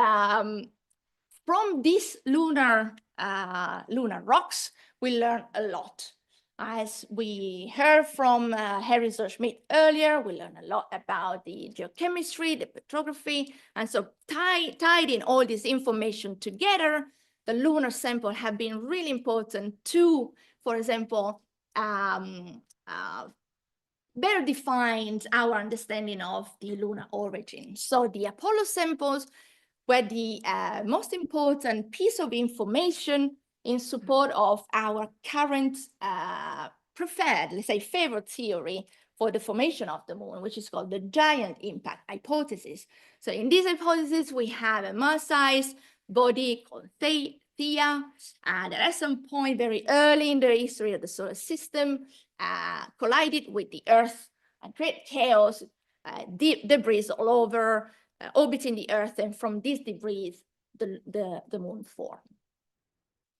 from these lunar rocks, we learn a lot. As we heard from Harrison Schmidt earlier, we learned a lot about the geochemistry, the petrography, and so tied in all this information together, the lunar sample have been really important to, for example, better defined our understanding of the lunar origin. So the Apollo samples were the most important piece of information in support of our current preferred, let's say, favorite theory for the formation of the moon, which is called the giant impact hypothesis. So in this hypothesis, we have a Mars-sized body called Theia, that at some point very early in the history of the solar system collided with the Earth and created chaos, debris all over, orbiting the Earth, and from this debris, the moon formed.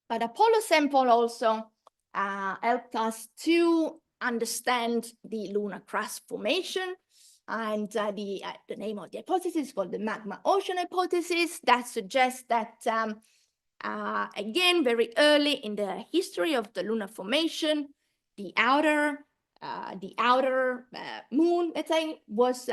But Apollo sample also helped us to understand the lunar crust formation, and the name of the hypothesis is called the magma ocean hypothesis. That suggests that again, very early in the history of the lunar formation, the outer moon, let's say, was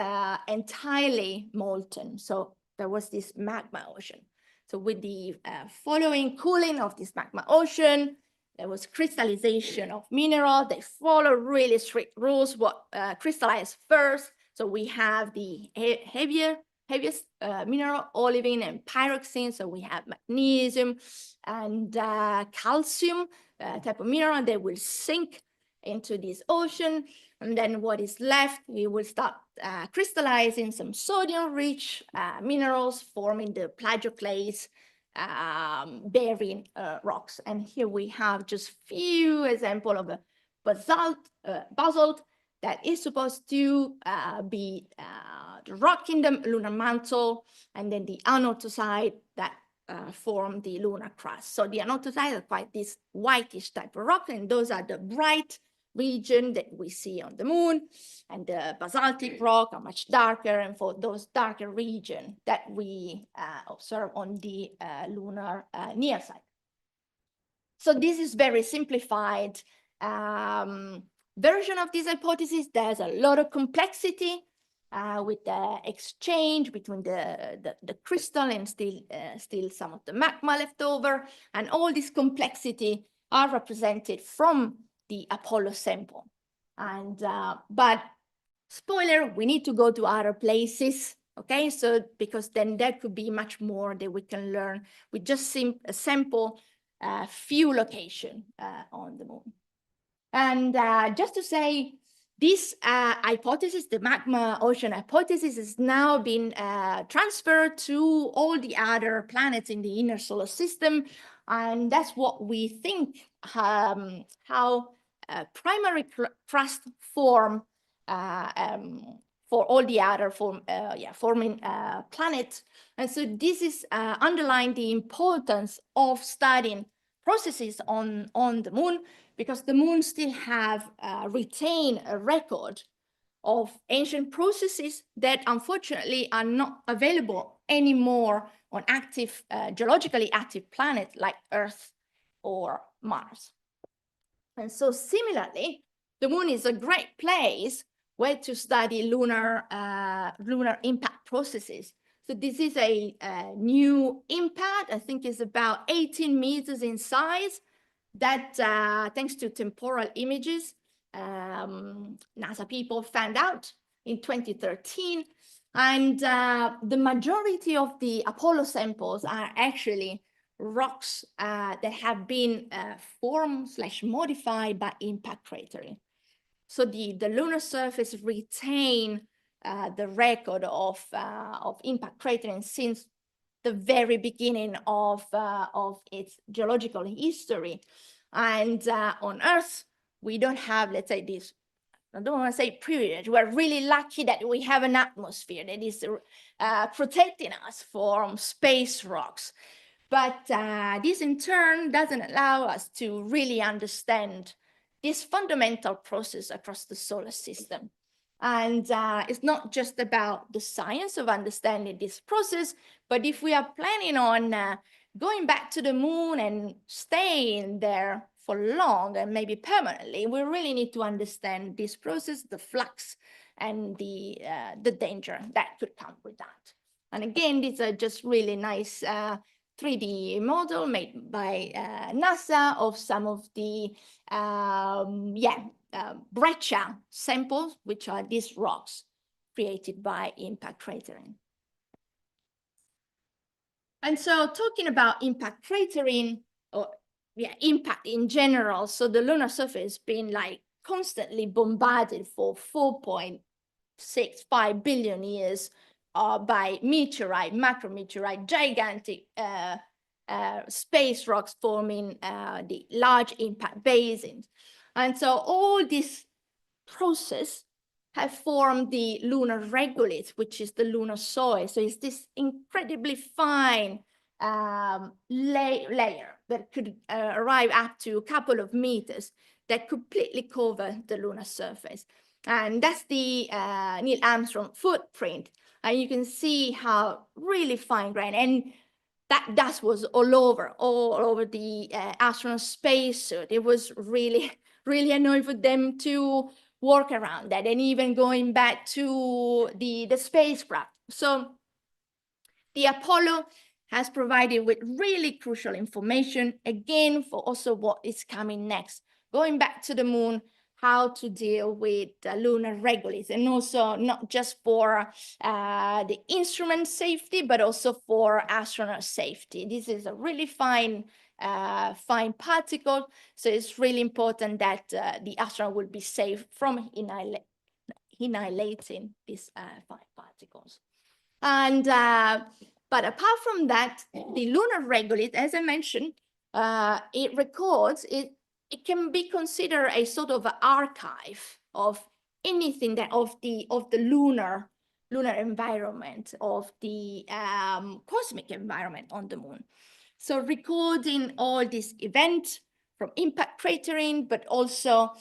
entirely molten. So there was this magma ocean. So with the following cooling of this magma ocean, there was crystallization of mineral. They follow really strict rules, what crystallized first. So we have the heaviest mineral, olivine and pyroxene. So we have magnesium and calcium type of mineral, and they will sink into this ocean. And then what is left, we will start crystallizing some sodium-rich minerals, forming the plagioclase bearing rocks. And here we have just few examples of a basalt that is supposed to be the rock in the lunar mantle, and then the anorthosite that form the lunar crust. So the anorthosite are quite this whitish type of rock, and those are the bright region that we see on the moon, and the basaltic rock are much darker, and for those darker region that we observe on the lunar near side. So this is very simplified version of this hypothesis. There's a lot of complexity with the exchange between the crystal and still some of the magma left over, and all this complexity are represented from the Apollo sample. And but spoiler, we need to go to other places, okay? So because then there could be much more that we can learn with just a sample few locations on the moon. And just to say, this hypothesis, the magma ocean hypothesis, has now been transferred to all the other planets in the inner solar system. And that's what we think how primary crust form for all the other forming planets. And so this is underlying the importance of studying processes on the moon, because the moon still have retained a record of ancient processes that unfortunately are not available anymore on active, geologically active planets like Earth or Mars. And so similarly, the moon is a great place where to study lunar impact processes. So this is a new impact. I think it's about 18 meters in size that, thanks to temporal images, NASA people found out in 2013. And the majority of the Apollo samples are actually rocks that have been formed/modified by impact cratering. So the lunar surface retain the record of impact cratering since the very beginning of its geological history. And on Earth, we don't have, let's say, this, I don't want to say privilege, we're really lucky that we have an atmosphere that is protecting us from space rocks. But this in turn doesn't allow us to really understand this fundamental process across the solar system. And it's not just about the science of understanding this process, but if we are planning on going back to the moon and staying there for long and maybe permanently, we really need to understand this process, the flux, and the danger that could come with that. And again, these are just really nice 3D model made by NASA of some of the breccia samples, which are these rocks created by impact cratering. And so talking about impact cratering, or impact in general, so the lunar surface has been like constantly bombarded for 4.65 billion years by meteorite, macrometeorite, gigantic space rocks forming the large impact basins. And so all this process have formed the lunar regolith, which is the lunar soil. So it's this incredibly fine layer that could arrive up to a couple of meters that completely cover the lunar surface. And that's the Neil Armstrong footprint. And you can see how really fine grained, and that dust was all over the astronaut spacesuit. It was really, really annoying for them to work around that, and even going back to the spacecraft. So the Apollo has provided with really crucial information, again, for also what is coming next. Going back to the moon, how to deal with lunar regolith, and also not just for the instrument safety, but also for astronaut safety. This is a really fine particle, so it's really important that the astronaut will be safe from annihilating these fine particles. And but apart from that, the lunar regolith, as I mentioned, it records it. It can be considered a sort of archive of anything that of the lunar environment, of the cosmic environment on the moon. So recording all these events from impact cratering, but also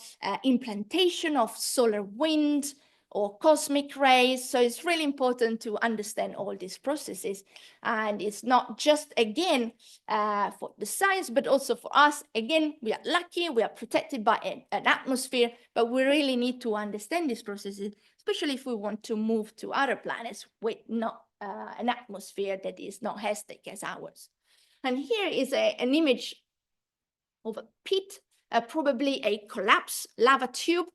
implantation of solar wind or cosmic rays. So it's really important to understand all these processes. And it's not just, again, for the science, but also for us. Again, we are lucky, we are protected by an atmosphere, but we really need to understand these processes, especially if we want to move to other planets with not an atmosphere that is not as thick as ours. And here is an image of a pit, probably a collapsed lava tube,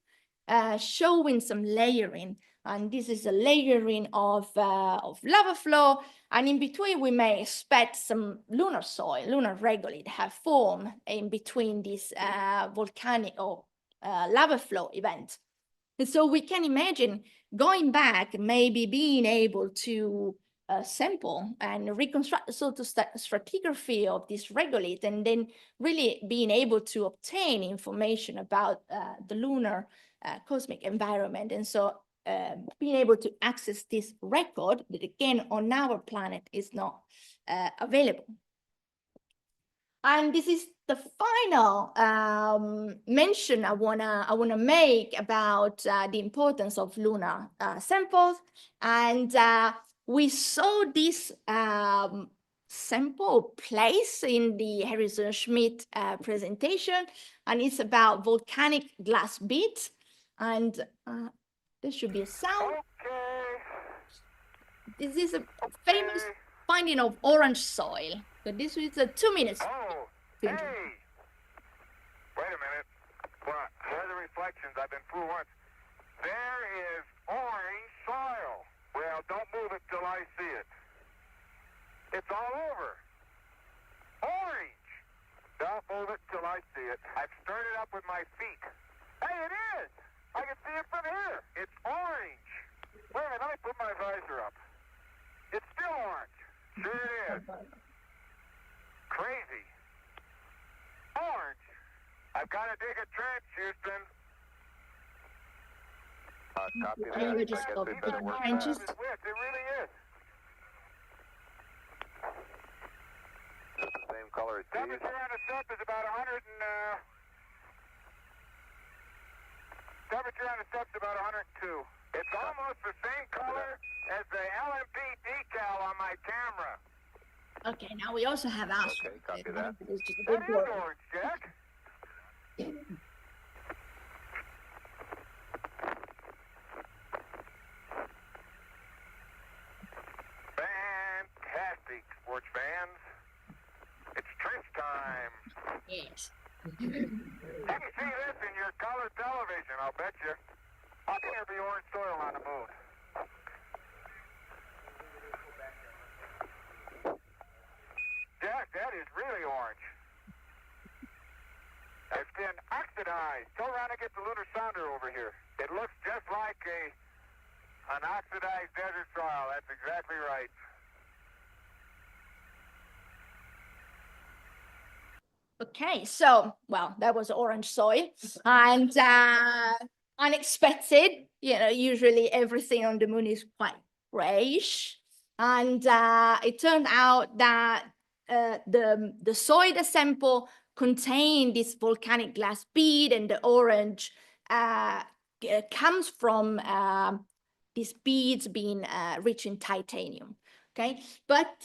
showing some layering. And this is a layering of lava flow. And in between, we may expect some lunar soil, lunar regolith have formed in between these volcanic or lava flow events. And so we can imagine going back, maybe being able to sample and reconstruct the sort of stratigraphy of this regolith, and then really being able to obtain information about the lunar cosmic environment. And so being able to access this record that again on our planet is not available. And this is the final mention I wanna make about the importance of lunar samples. And we saw this sample place in the Harrison Schmidt presentation, and it's about volcanic glass beads. And there should be a sound. Okay. This is a famous finding of orange soil. So this is a 2 minutes. Oh, hey. Wait a minute. What? Weather reflections. I've been fooled once. There is orange soil. Well, don't move it till I see it. It's all over. Orange. Don't move it till I see it. I've stirred it up with my feet. Hey, it is. I can see it from here. It's orange. Wait a minute. Let me put my visor up. It's still orange. Sure it is. Crazy. Orange. I've got to dig a trench, Houston. Copy that. I would just stop It digging trenches. really is. Same color as these. Temperature on the stuff is about 100 and, temperature on the stuff's about 102. It's almost the same color as the LMP decal on my camera. Okay, now we also have ash. Okay, copy that. It's just a That big is word. orange, Jack. Fantastic, sports fans. It's trench time. Yes. You can see this in your color television, I'll bet you. How can there be orange soil on the moon? Jack, that is really orange. It's been oxidized. Go around and get the lunar sounder over here. It looks just like an oxidized desert soil. That's exactly right. Okay, so, well, that was orange soil and unexpected, usually everything on the moon is quite grayish. And it turned out that the soil sample contained this volcanic glass bead, and the orange comes from these beads being rich in titanium, okay? But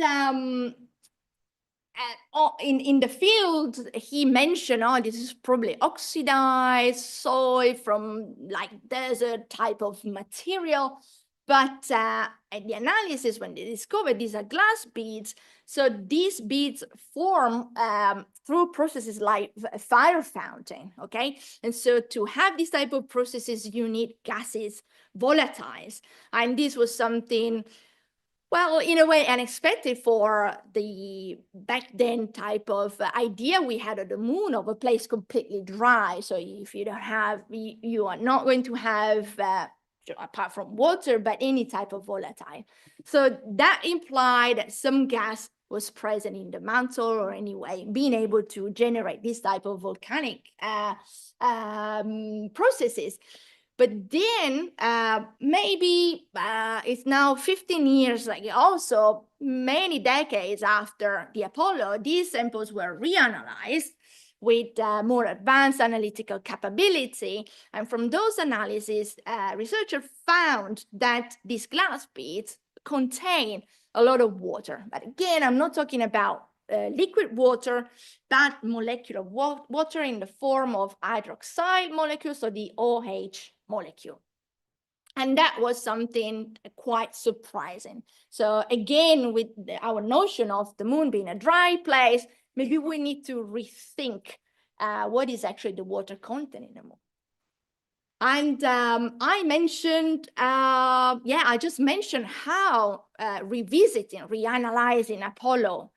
in the field, he mentioned, oh, this is probably oxidized soil from like desert type of material. But at the analysis, when they discovered these are glass beads, so these beads form through processes like a fire fountain, okay? And so to have these type of processes, you need gases, volatiles. And this was something, well, in a way unexpected for the back then type of idea we had of the moon, of a place completely dry. So if you don't have, you are not going to have, apart from water, but any type of volatile. So that implied that some gas was present in the mantle, or anyway, being able to generate this type of volcanic processes. But then maybe it's now 15 years, like also many decades after the Apollo, these samples were reanalyzed with more advanced analytical capability. And from those analyses, researchers found that these glass beads contain a lot of water. But again, I'm not talking about liquid water, but molecular water in the form of hydroxide molecules, so the OH molecule. And that was something quite surprising. So again, with our notion of the moon being a dry place, maybe we need to rethink what is actually the water content in the moon. And I mentioned, I just mentioned how revisiting, reanalyzing Apollo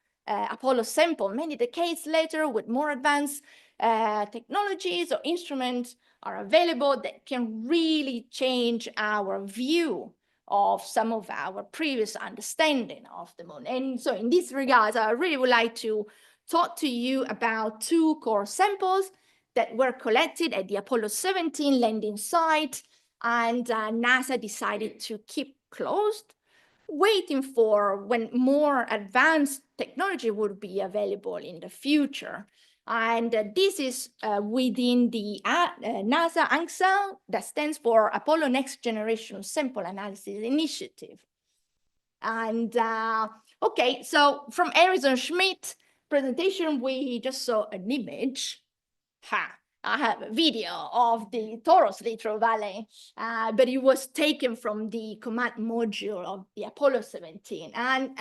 sample many decades later with more advanced technologies or instruments are available that can really change our view of some of our previous understanding of the moon. And so in this regard, I really would like to talk to you about two core samples that were collected at the Apollo 17 landing site. and NASA decided to keep closed, waiting for when more advanced technology would be available in the future. And this is within the NASA ANSA, that stands for Apollo Next Generation Sample Analysis Initiative. And okay, so from Harrison Schmitt presentation, we just saw an image. I have a video of the Taurus Littoral Valley, but it was taken from the command module of the Apollo 17. And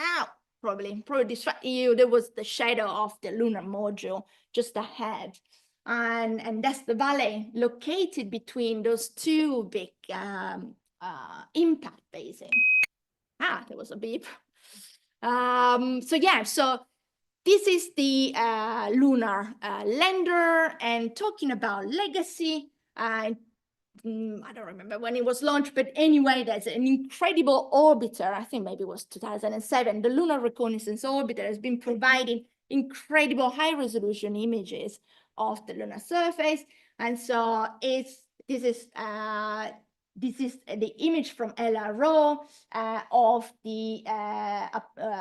probably distract you, there was the shadow of the lunar module just ahead. And that's the valley located between those two big impact basins. There was a beep. So yeah, so this is the lunar lander, and talking about legacy, I don't remember when it was launched, but anyway, there's an incredible orbiter. I think maybe it was 2007. The Lunar Reconnaissance Orbiter has been providing incredible high resolution images of the lunar surface. And so this is the image from LRO of the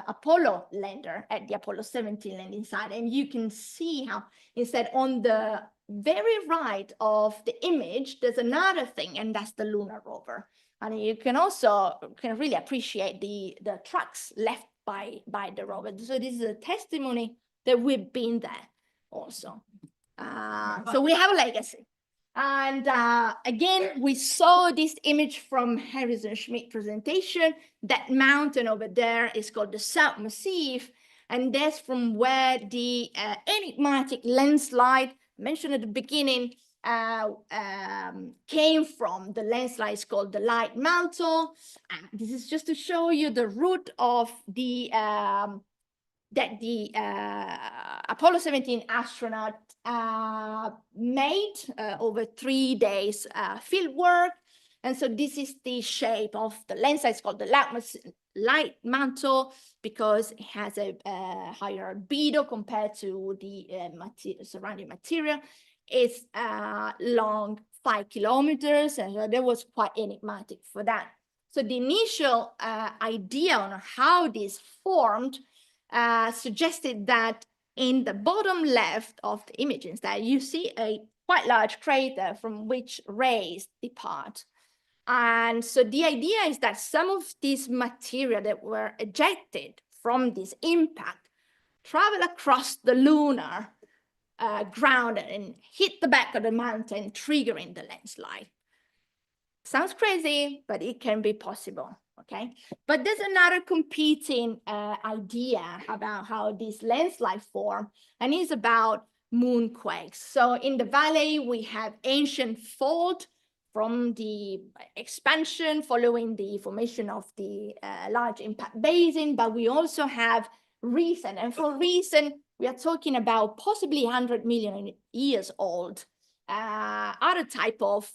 Apollo lander at the Apollo 17 landing site. And you can see how instead on the very right of the image, there's another thing, and that's the lunar rover. And you can also really appreciate the tracks left by the rover. So this is a testimony that we've been there also. So we have a legacy. And again, we saw this image from Harrison Schmitt presentation. That mountain over there is called the South Massif, and that's from where the enigmatic landslide mentioned at the beginning came from. The landslide is called the Light Mantle. This is just to show you the route of the that the Apollo 17 astronaut made over 3 days field work. And so this is the shape of the landslide. It's called the light mantle because it has a higher albedo compared to the surrounding material. It's long 5 kilometers, and that was quite enigmatic for that. So the initial idea on how this formed suggested that in the bottom left of the image instead, you see a quite large crater from which rays depart. And so the idea is that some of these material that were ejected from this impact travel across the lunar ground and hit the back of the mountain, triggering the landslide. Sounds crazy, but it can be possible, okay? But there's another competing idea about how this landslide form, and it's about moonquakes. So in the valley, we have ancient fault from the expansion following the formation of the large impact basin, but we also have recent, and for recent, we are talking about possibly 100 million years old, other type of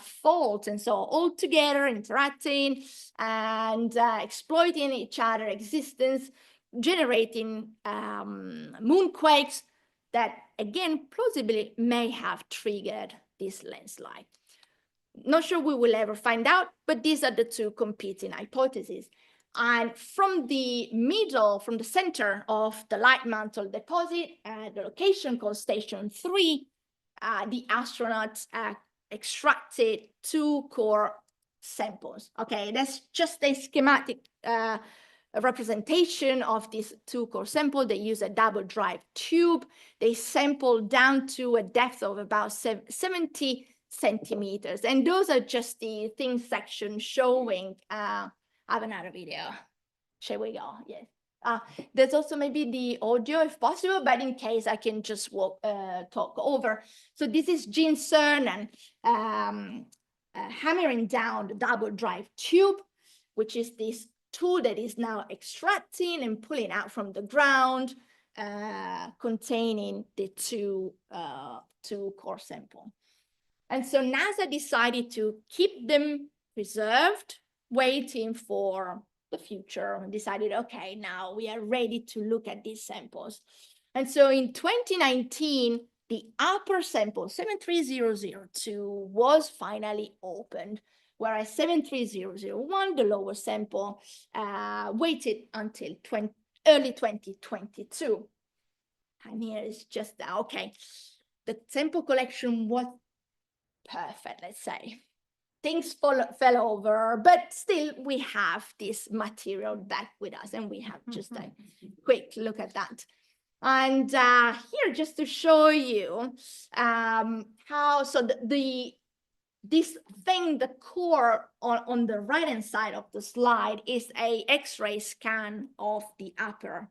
faults, and so all together interacting and exploiting each other existence, generating moonquakes that again plausibly may have triggered this landslide. Not sure we will ever find out, but these are the two competing hypotheses. And from the middle, from the center of the light mantle deposit, the location called Station 3, the astronauts extracted 2 core samples. Okay, that's just a schematic representation of these 2 core samples. They use a double drive tube. They sample down to a depth of about 70 centimeters. And those are just the thin section showing, I have another video. Shall we go? Yes. There's also maybe the audio if possible, but in case I can just talk over. So this is Gene Cernan hammering down the double drive tube, which is this tool that is now extracting and pulling out from the ground, containing the two core sample. And so NASA decided to keep them preserved, waiting for the future, and decided, okay, now we are ready to look at these samples. And so in 2019, the upper sample, 73002, was finally opened, whereas 73001, the lower sample, waited until early 2022. And here is just, okay, the sample collection was perfect, let's say. Things fell over, but still we have this material back with us, and we have just a quick look at that. And here, just to show you how, so this thing, the core on the right-hand side of the slide is a X-ray scan of the upper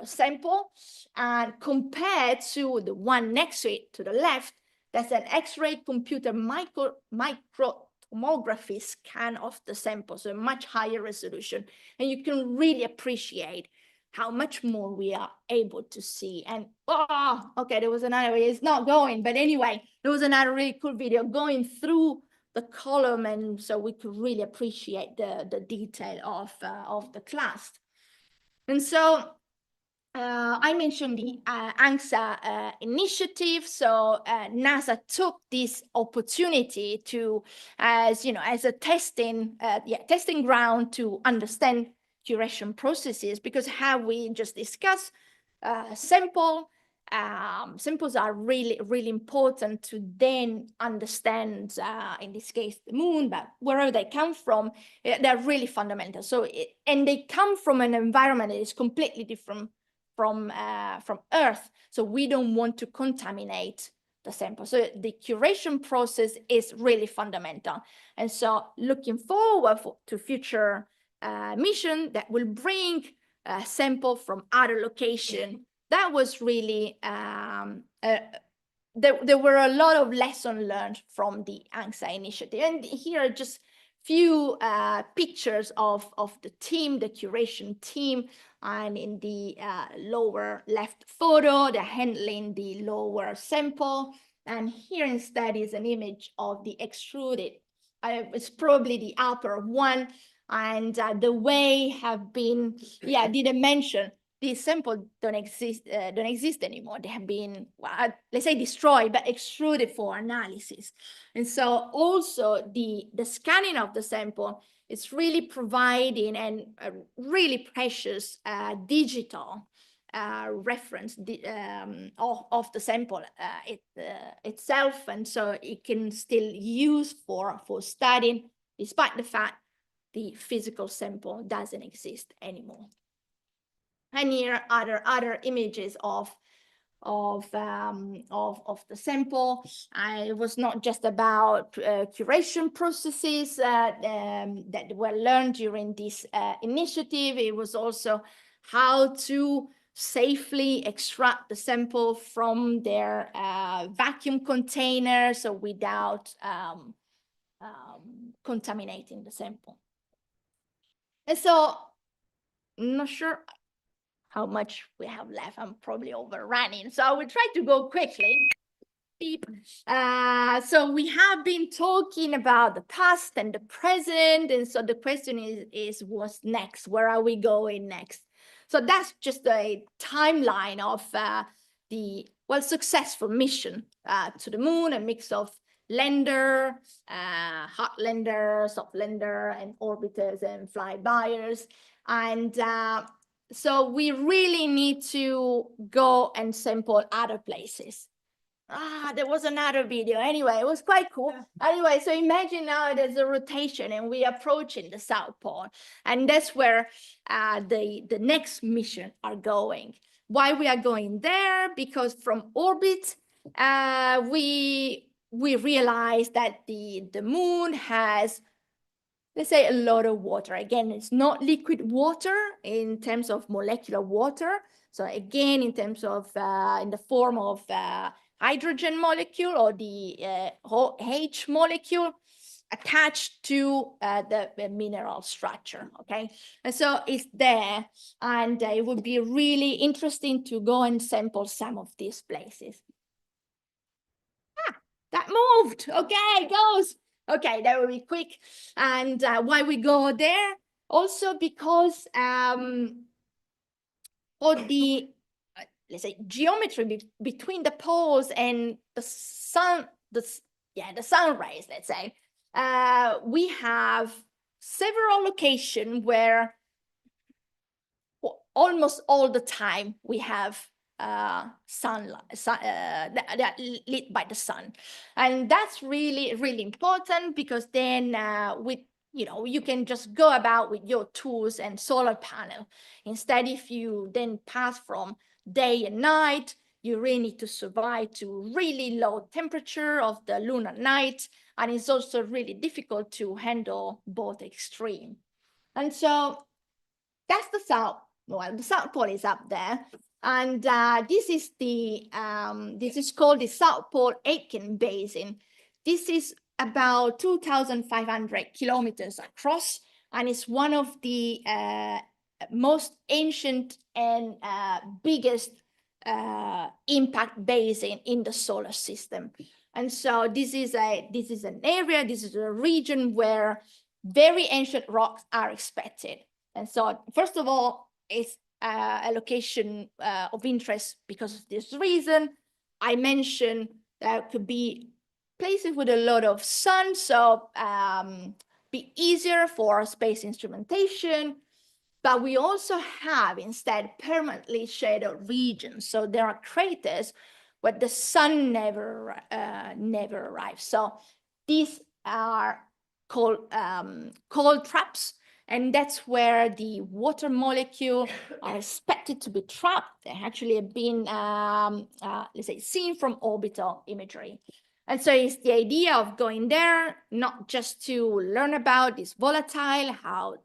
sample, and compared to the one next to it, to the left, that's an X-ray computer microtomography scan of the sample, so a much higher resolution. And you can really appreciate how much more we are able to see. And, oh, okay, there was another, it's not going, but anyway, there was another really cool video going through the column, and so we could really appreciate the detail of the class. And so, I mentioned the ANXA initiative. So NASA took this opportunity to, as a testing ground to understand curation processes, because how we just discussed, samples are really, really important to then understand, in this case, the moon, but wherever they come from, they're really fundamental. So, and they come from an environment that is completely different from Earth. So we don't want to contaminate the sample. So the curation process is really fundamental. And so looking forward to future mission that will bring a sample from other location, that was really, there were a lot of lessons learned from the ANXA initiative. And here are just few pictures of the team, the curation team, and in the lower left photo, they're handling the lower sample. And here instead is an image of the extruded. It's probably the upper one. And the way have been, I didn't mention, these samples don't exist anymore. They have been, well, let's say destroyed, but extruded for analysis. And so also the scanning of the sample is really providing a really precious digital reference of the sample itself. And so it can still use for studying, despite the fact the physical sample doesn't exist anymore. And here are other images of the sample. It was not just about curation processes that were learned during this initiative. It was also how to safely extract the sample from their vacuum container, so without contaminating the sample. And so, I'm not sure how much we have left. I'm probably overrunning, so I will try to go quickly. So we have been talking about the past and the present, and so the question is what's next? Where are we going next? So that's just a timeline of the successful mission to the moon, a mix of lander, hard lander, soft lander, and orbiters and flybyers. And so we really need to go and sample other places. There was another video. Anyway, it was quite cool. Yeah. Anyway, so imagine now there's a rotation and we are approaching the South Pole. And that's where the next mission are going. Why we are going there? Because from orbit, we realized that the moon has, let's say, a lot of water. Again, it's not liquid water in terms of molecular water. So again, in terms of, in the form of hydrogen molecule or the H molecule attached to the mineral structure, okay? And so it's there, and it would be really interesting to go and sample some of these places. That moved, okay, it goes. Okay, that will be quick. And why we go there? Also because for the let's say, geometry between the poles and the sun, the sun rays, let's say, we have several locations where almost all the time we have sunlight that lit by the sun, and that's really, really important, because then with you can just go about with your tools and solar panel. Instead, if you then pass from day and night, you really need to survive to really low temperature of the lunar night, and it's also really difficult to handle both extreme. And so that's the south. Well, the South Pole is up there, and this is called the South Pole Aitken Basin. This is about 2,500 kilometers across, and it's one of the most ancient and biggest impact basin in the solar system. And so this is an area, this is a region where very ancient rocks are expected. And so, first of all, it's a location of interest because of this reason. I mentioned there could be places with a lot of sun, so be easier for space instrumentation. But we also have instead permanently shaded regions. So there are craters where the sun never arrives. So these are called cold traps. And that's where the water molecule are expected to be trapped. They actually have been, let's say, seen from orbital imagery. And so it's the idea of going there, not just to learn about this volatile, how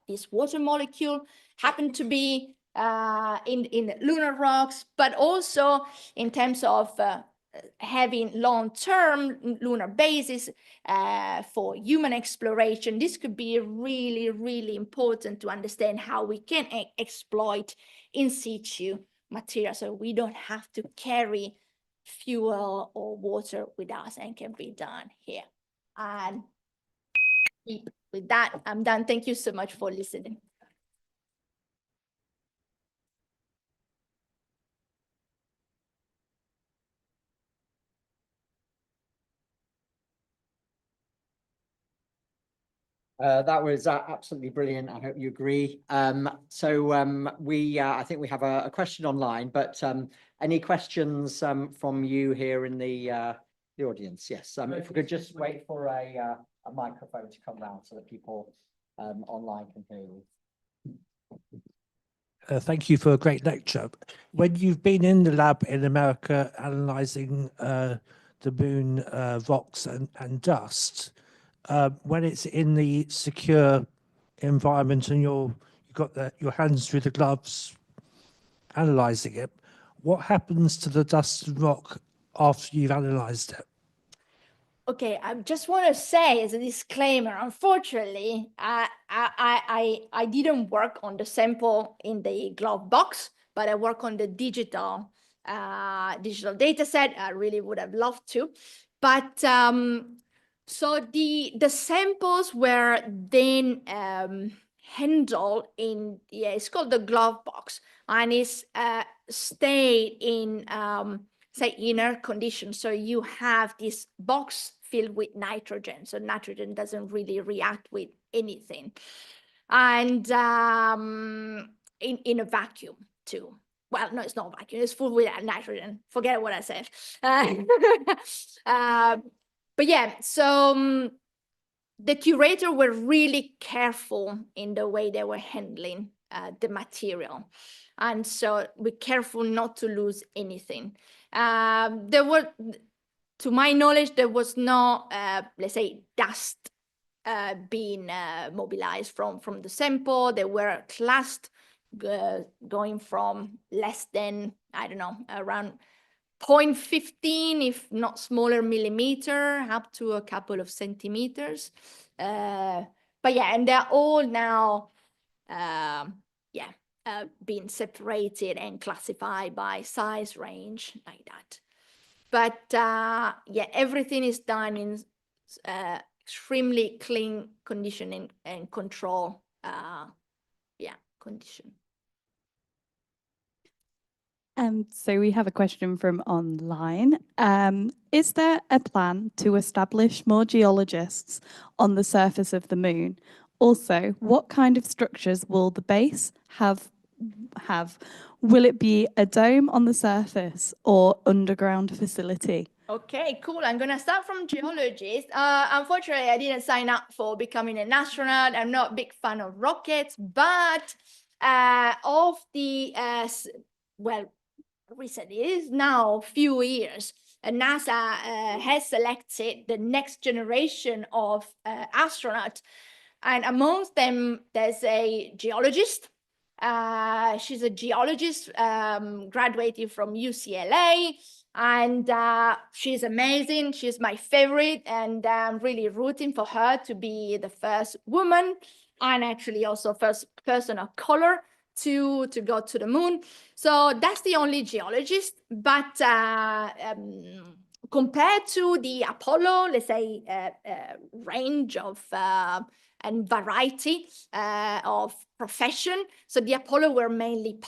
this water molecule happen to be in lunar rocks, but also in terms of having long-term lunar bases for human exploration. This could be really, really important to understand how we can exploit in situ material, so we don't have to carry fuel or water with us, and can be done here. And with that, I'm done. Thank you so much for listening. That was absolutely brilliant. I hope you agree. I think we have a question online, but any questions from you here in the audience? Yes. If we could just wait for a microphone to come round so that people online can hear you. Thank you for a great lecture. When you've been in the lab in America analysing the moon rocks and dust, when it's in the secure environment and you've got your hands through the gloves analysing it, what happens to the dust and rock after you've analysed it? Okay, I just want to say as a disclaimer, unfortunately, I didn't work on the sample in the glove box, but I work on the digital data set. I really would have loved to. But so the samples were then handled in, it's called the glove box, and it's stayed in, say, inner conditions. So you have this box filled with nitrogen. So nitrogen doesn't really react with anything. And in a vacuum too. Well, no, it's not a vacuum. It's full with nitrogen. Forget what I said. But yeah, so the curator were really careful in the way they were handling the material. And so we're careful not to lose anything. There were, to my knowledge, there was no, let's say, dust being mobilized from the sample. They were classed going from less than, I don't know, around 0.15, if not smaller, millimeter, up to a couple of centimeters. But yeah, and they're all now, being separated and classified by size range like that. But yeah, everything is done in extremely clean condition and control, condition. So we have a question from online. Is there a plan to establish more geologists on the surface of the moon? Also, what kind of structures will the base have? Will it be a dome on the surface or underground facility? Okay, cool. I'm gonna start from geologist. Unfortunately, I didn't sign up for becoming an astronaut. I'm not a big fan of rockets, but of the well, recently, it is now a few years, NASA has selected the next generation of astronauts, and amongst them, there's a geologist. She's a geologist, graduated from UCLA, and she's amazing. She's my favorite, and I'm really rooting for her to be the first woman and actually also first person of color to go to the moon. So that's the only geologist, but compared to the Apollo, let's say, range of and variety of profession. So the Apollo were mainly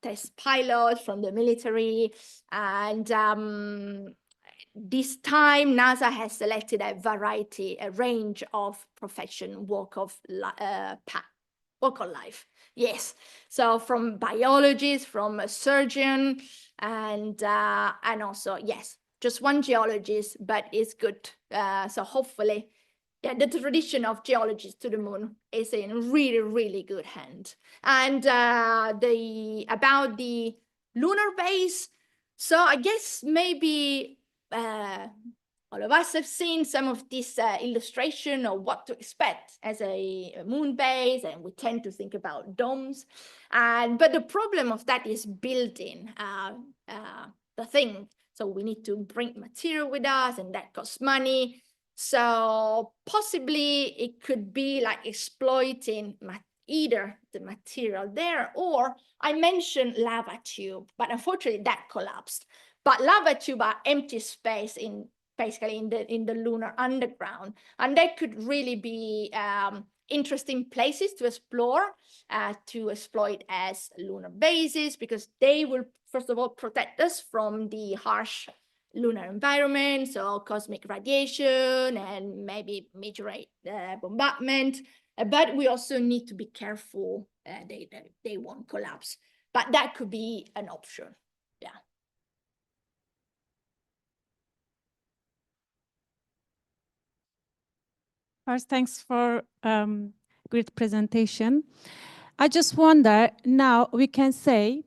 test pilots from the military. And this time NASA has selected a range of profession, walk of life. Yes, so from biologists, from a surgeon, and also, yes, just one geologist, but it's good. So hopefully, yeah, the tradition of geologists to the moon is in really, really good hand. And about the lunar base, so I guess maybe all of us have seen some of this illustration of what to expect as a moon base, and we tend to think about domes. But the problem of that is building the thing. So we need to bring material with us, and that costs money. So possibly it could be like exploiting either the material there, or I mentioned lava tube, but unfortunately that collapsed. But lava tube are empty space basically in the lunar underground, and that could really be interesting places to explore, to exploit as lunar bases, because they will first of all protect us from the harsh lunar environment, so cosmic radiation and maybe meteorite bombardment. But we also need to be careful they won't collapse. But that could be an option. Yeah. First, thanks for great presentation. I just wonder, now we can say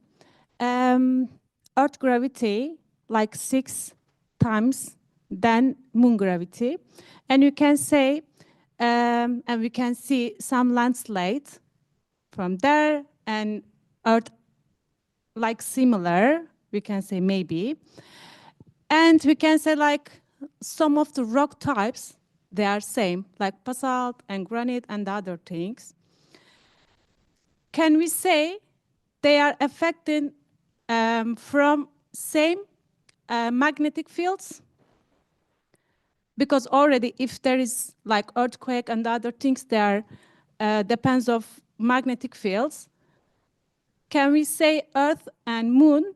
Earth gravity like 6 times than moon gravity. And you can say, and we can see some landslide from there, and Earth like similar, we can say maybe. And we can say like some of the rock types, they are same, like basalt and granite and other things. Can we say they are affected from same magnetic fields? Because already if there is like earthquake and other things, there depends of magnetic fields. Can we say Earth and Moon,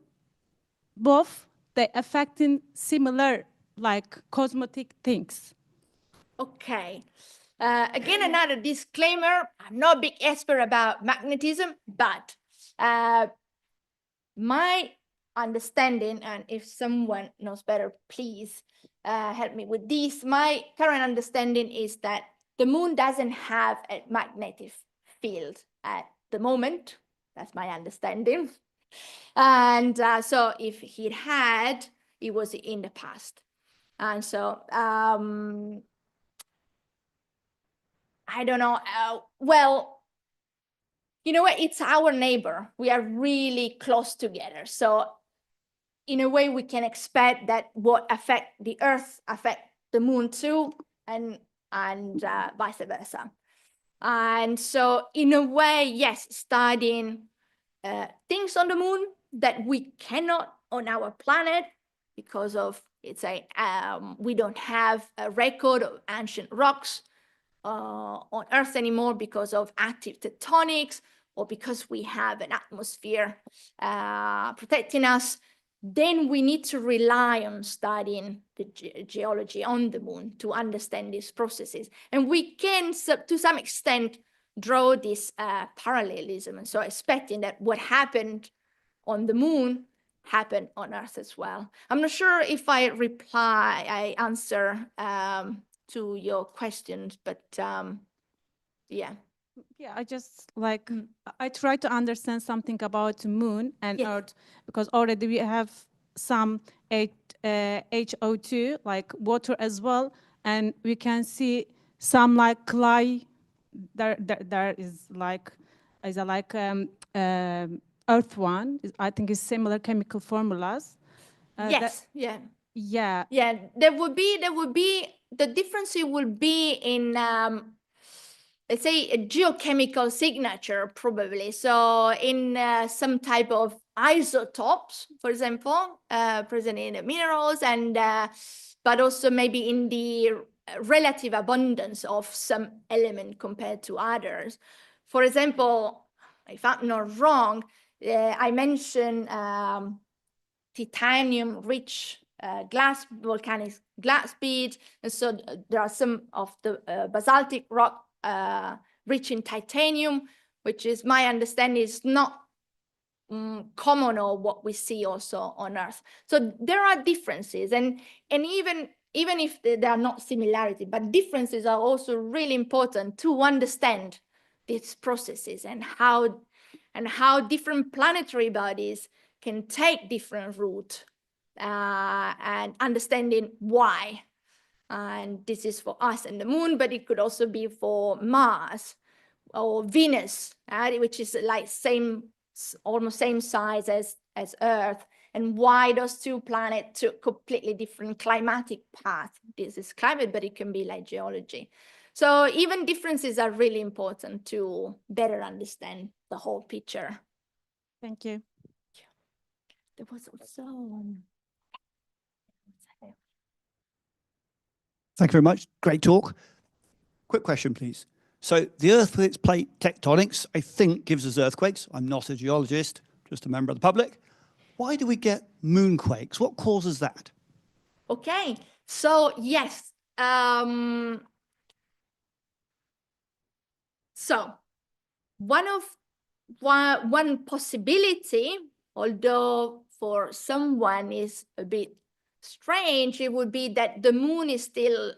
both, they affecting similar like cosmetic things? Okay. Again, another disclaimer. I'm not a big expert about magnetism, but my understanding, and if someone knows better, please help me with this. My current understanding is that the moon doesn't have a magnetic field at the moment. That's my understanding. And so if it had, it was in the past. And so I don't know. Well, you know what? It's our neighbor. We are really close together. So in a way, we can expect that what affect the Earth affect the moon too, and vice versa. And so in a way, yes, studying things on the moon that we cannot on our planet because of, it's a we don't have a record of ancient rocks on Earth anymore because of active tectonics, or because we have an atmosphere protecting us, then we need to rely on studying the geology on the moon to understand these processes. And we can, to some extent, draw this parallelism. And so expecting that what happened on the moon happened on Earth as well. I'm not sure if I answer to your questions, but yeah. Yeah, I just like, I try to understand something about the moon and Yes. Earth, because already we have some HO2, like water as well, and we can see some like clay, there is like, Earth one, I think is similar chemical formulas. Yes, yeah. Yeah. Yeah, there would be, the difference would be in, let's say, a geochemical signature, probably. So in some type of isotopes, for example, present in the minerals, and but also maybe in the relative abundance of some element compared to others. For example, if I'm not wrong, I mentioned titanium-rich volcanic glass beads, and so there are some of the basaltic rock rich in titanium, which is, my understanding, is not common or what we see also on Earth. So there are differences, and even if there are not similarities, but differences are also really important to understand these processes and how different planetary bodies can take different routes, and understanding why. And this is for us and the moon, but it could also be for Mars or Venus, which is like almost same size as Earth, and why those two planets took completely different climatic paths. This is climate, but it can be like geology. So even differences are really important to better understand the whole picture. Thank you. There was also Thank you very much. Great talk. Quick question, please. So the Earth with its plate tectonics, I think, gives us earthquakes. I'm not a geologist, just a member of the public. Why do we get moonquakes? What causes that? Okay, so yes. So one possibility, although for someone is a bit strange, it would be that the moon is still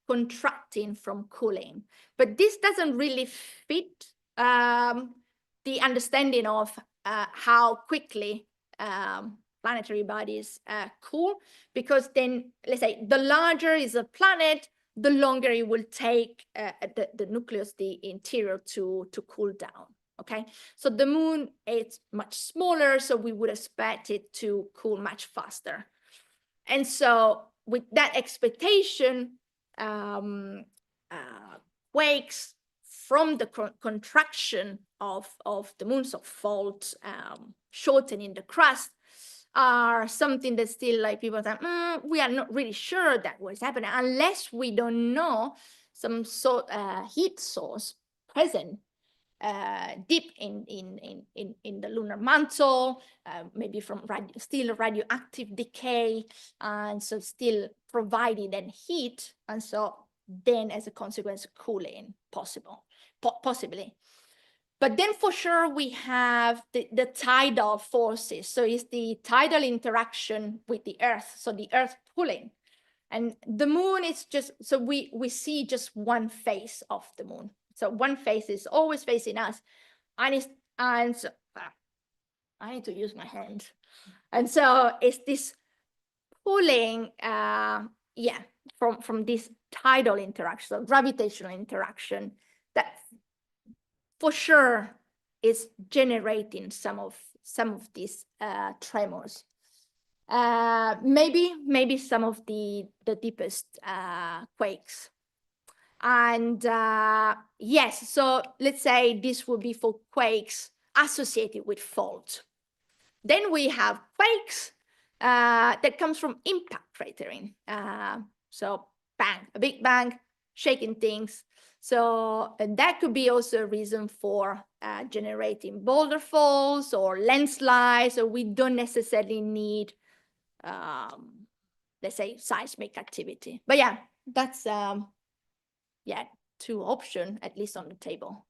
contracting from cooling. But this doesn't really fit the understanding of how quickly planetary bodies cool, because then, let's say, the larger is a planet, the longer it will take the nucleus, the interior, to cool down. Okay, so the moon is much smaller, so we would expect it to cool much faster. And so with that expectation, quakes from the contraction of the moon, so fault, shortening the crust, are something that still, like, people say, we are not really sure that was happening unless we don't know some sort heat source present deep in the lunar mantle, maybe from still radioactive decay, and so still providing then heat, and so then as a consequence cooling possibly. But then for sure we have the tidal forces. So it's the tidal interaction with the Earth, so the Earth pulling. And the moon is just, so we see just one face of the moon. So one face is always facing us. And so, I need to use my hand. And so it's this pulling, from this tidal interaction, so gravitational interaction, that for sure is generating some of these tremors. Maybe some of the deepest quakes. And yes, so let's say this would be for quakes associated with fault. Then we have quakes that comes from impact cratering. So bang, a big bang, shaking things. So and that could be also a reason for generating boulder falls or landslides. So we don't necessarily need, let's say, seismic activity. But yeah, that's yeah, two options at least on the table.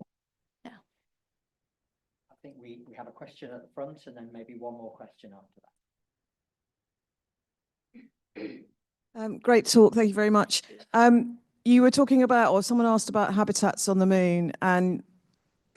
Yeah. I think we have a question at the front and then maybe one more question after that. Great talk. Thank you very much. You were talking about, or someone asked about habitats on the moon, and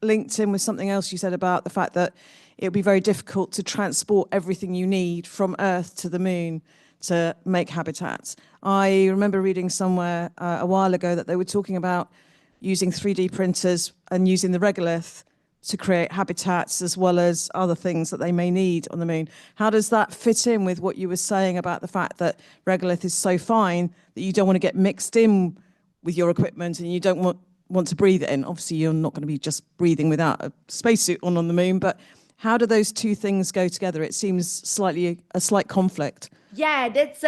linked in with something else you said about the fact that it would be very difficult to transport everything you need from Earth to the moon to make habitats. I remember reading somewhere a while ago that they were talking about using 3D printers and using the regolith to create habitats as well as other things that they may need on the moon. How does that fit in with what you were saying about the fact that regolith is so fine that you don't want to get mixed in with your equipment and you don't want to breathe it in? Obviously, you're not going to be just breathing without a spacesuit on the moon, but how do those two things go together? It seems a slight conflict. Yeah, there's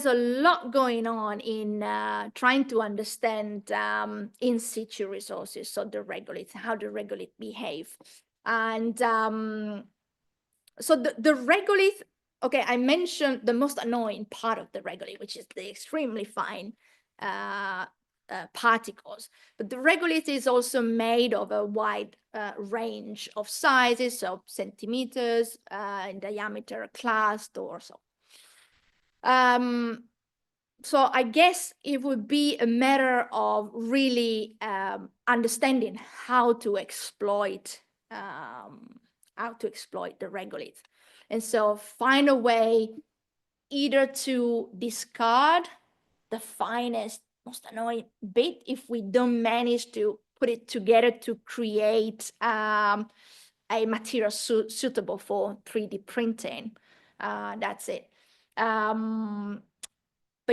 a lot going on in trying to understand in situ resources, so the regolith, how the regolith behave. And so the regolith, okay, I mentioned the most annoying part of the regolith, which is the extremely fine particles. But the regolith is also made of a wide range of sizes, so centimeters in diameter, classed or so. So I guess it would be a matter of really understanding how to exploit the regolith. And so find a way either to discard the finest, most annoying bit if we don't manage to put it together to create a material suitable for 3D printing. That's it. But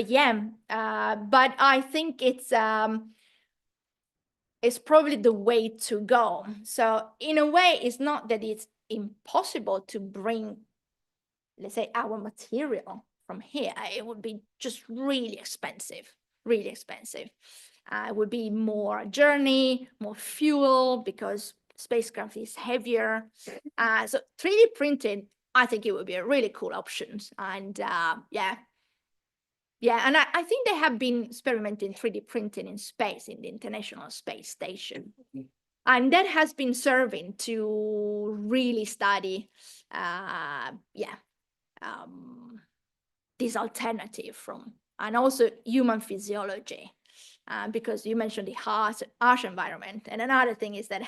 yeah, but I think it's probably the way to go. So in a way, it's not that it's impossible to bring, let's say, our material from here. It would be just really expensive, really expensive. It would be more journey, more fuel, because spacecraft is heavier. So 3D printing, I think it would be a really cool option. And yeah, and I think they have been experimenting 3D printing in space, in the International Space Station. And that has been serving to really study, this alternative from, and also human physiology, because you mentioned the harsh environment. And another thing is that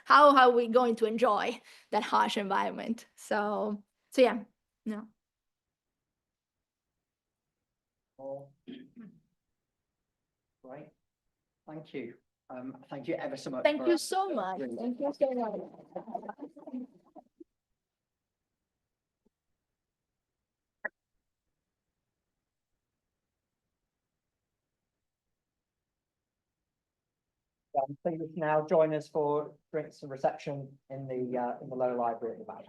how are we going to enjoy that harsh environment? So yeah, no. Right. Thank you. Thank you ever so much. Thank you so much. Thank you so much. So you can now join us for drinks and reception in the lower library at the back.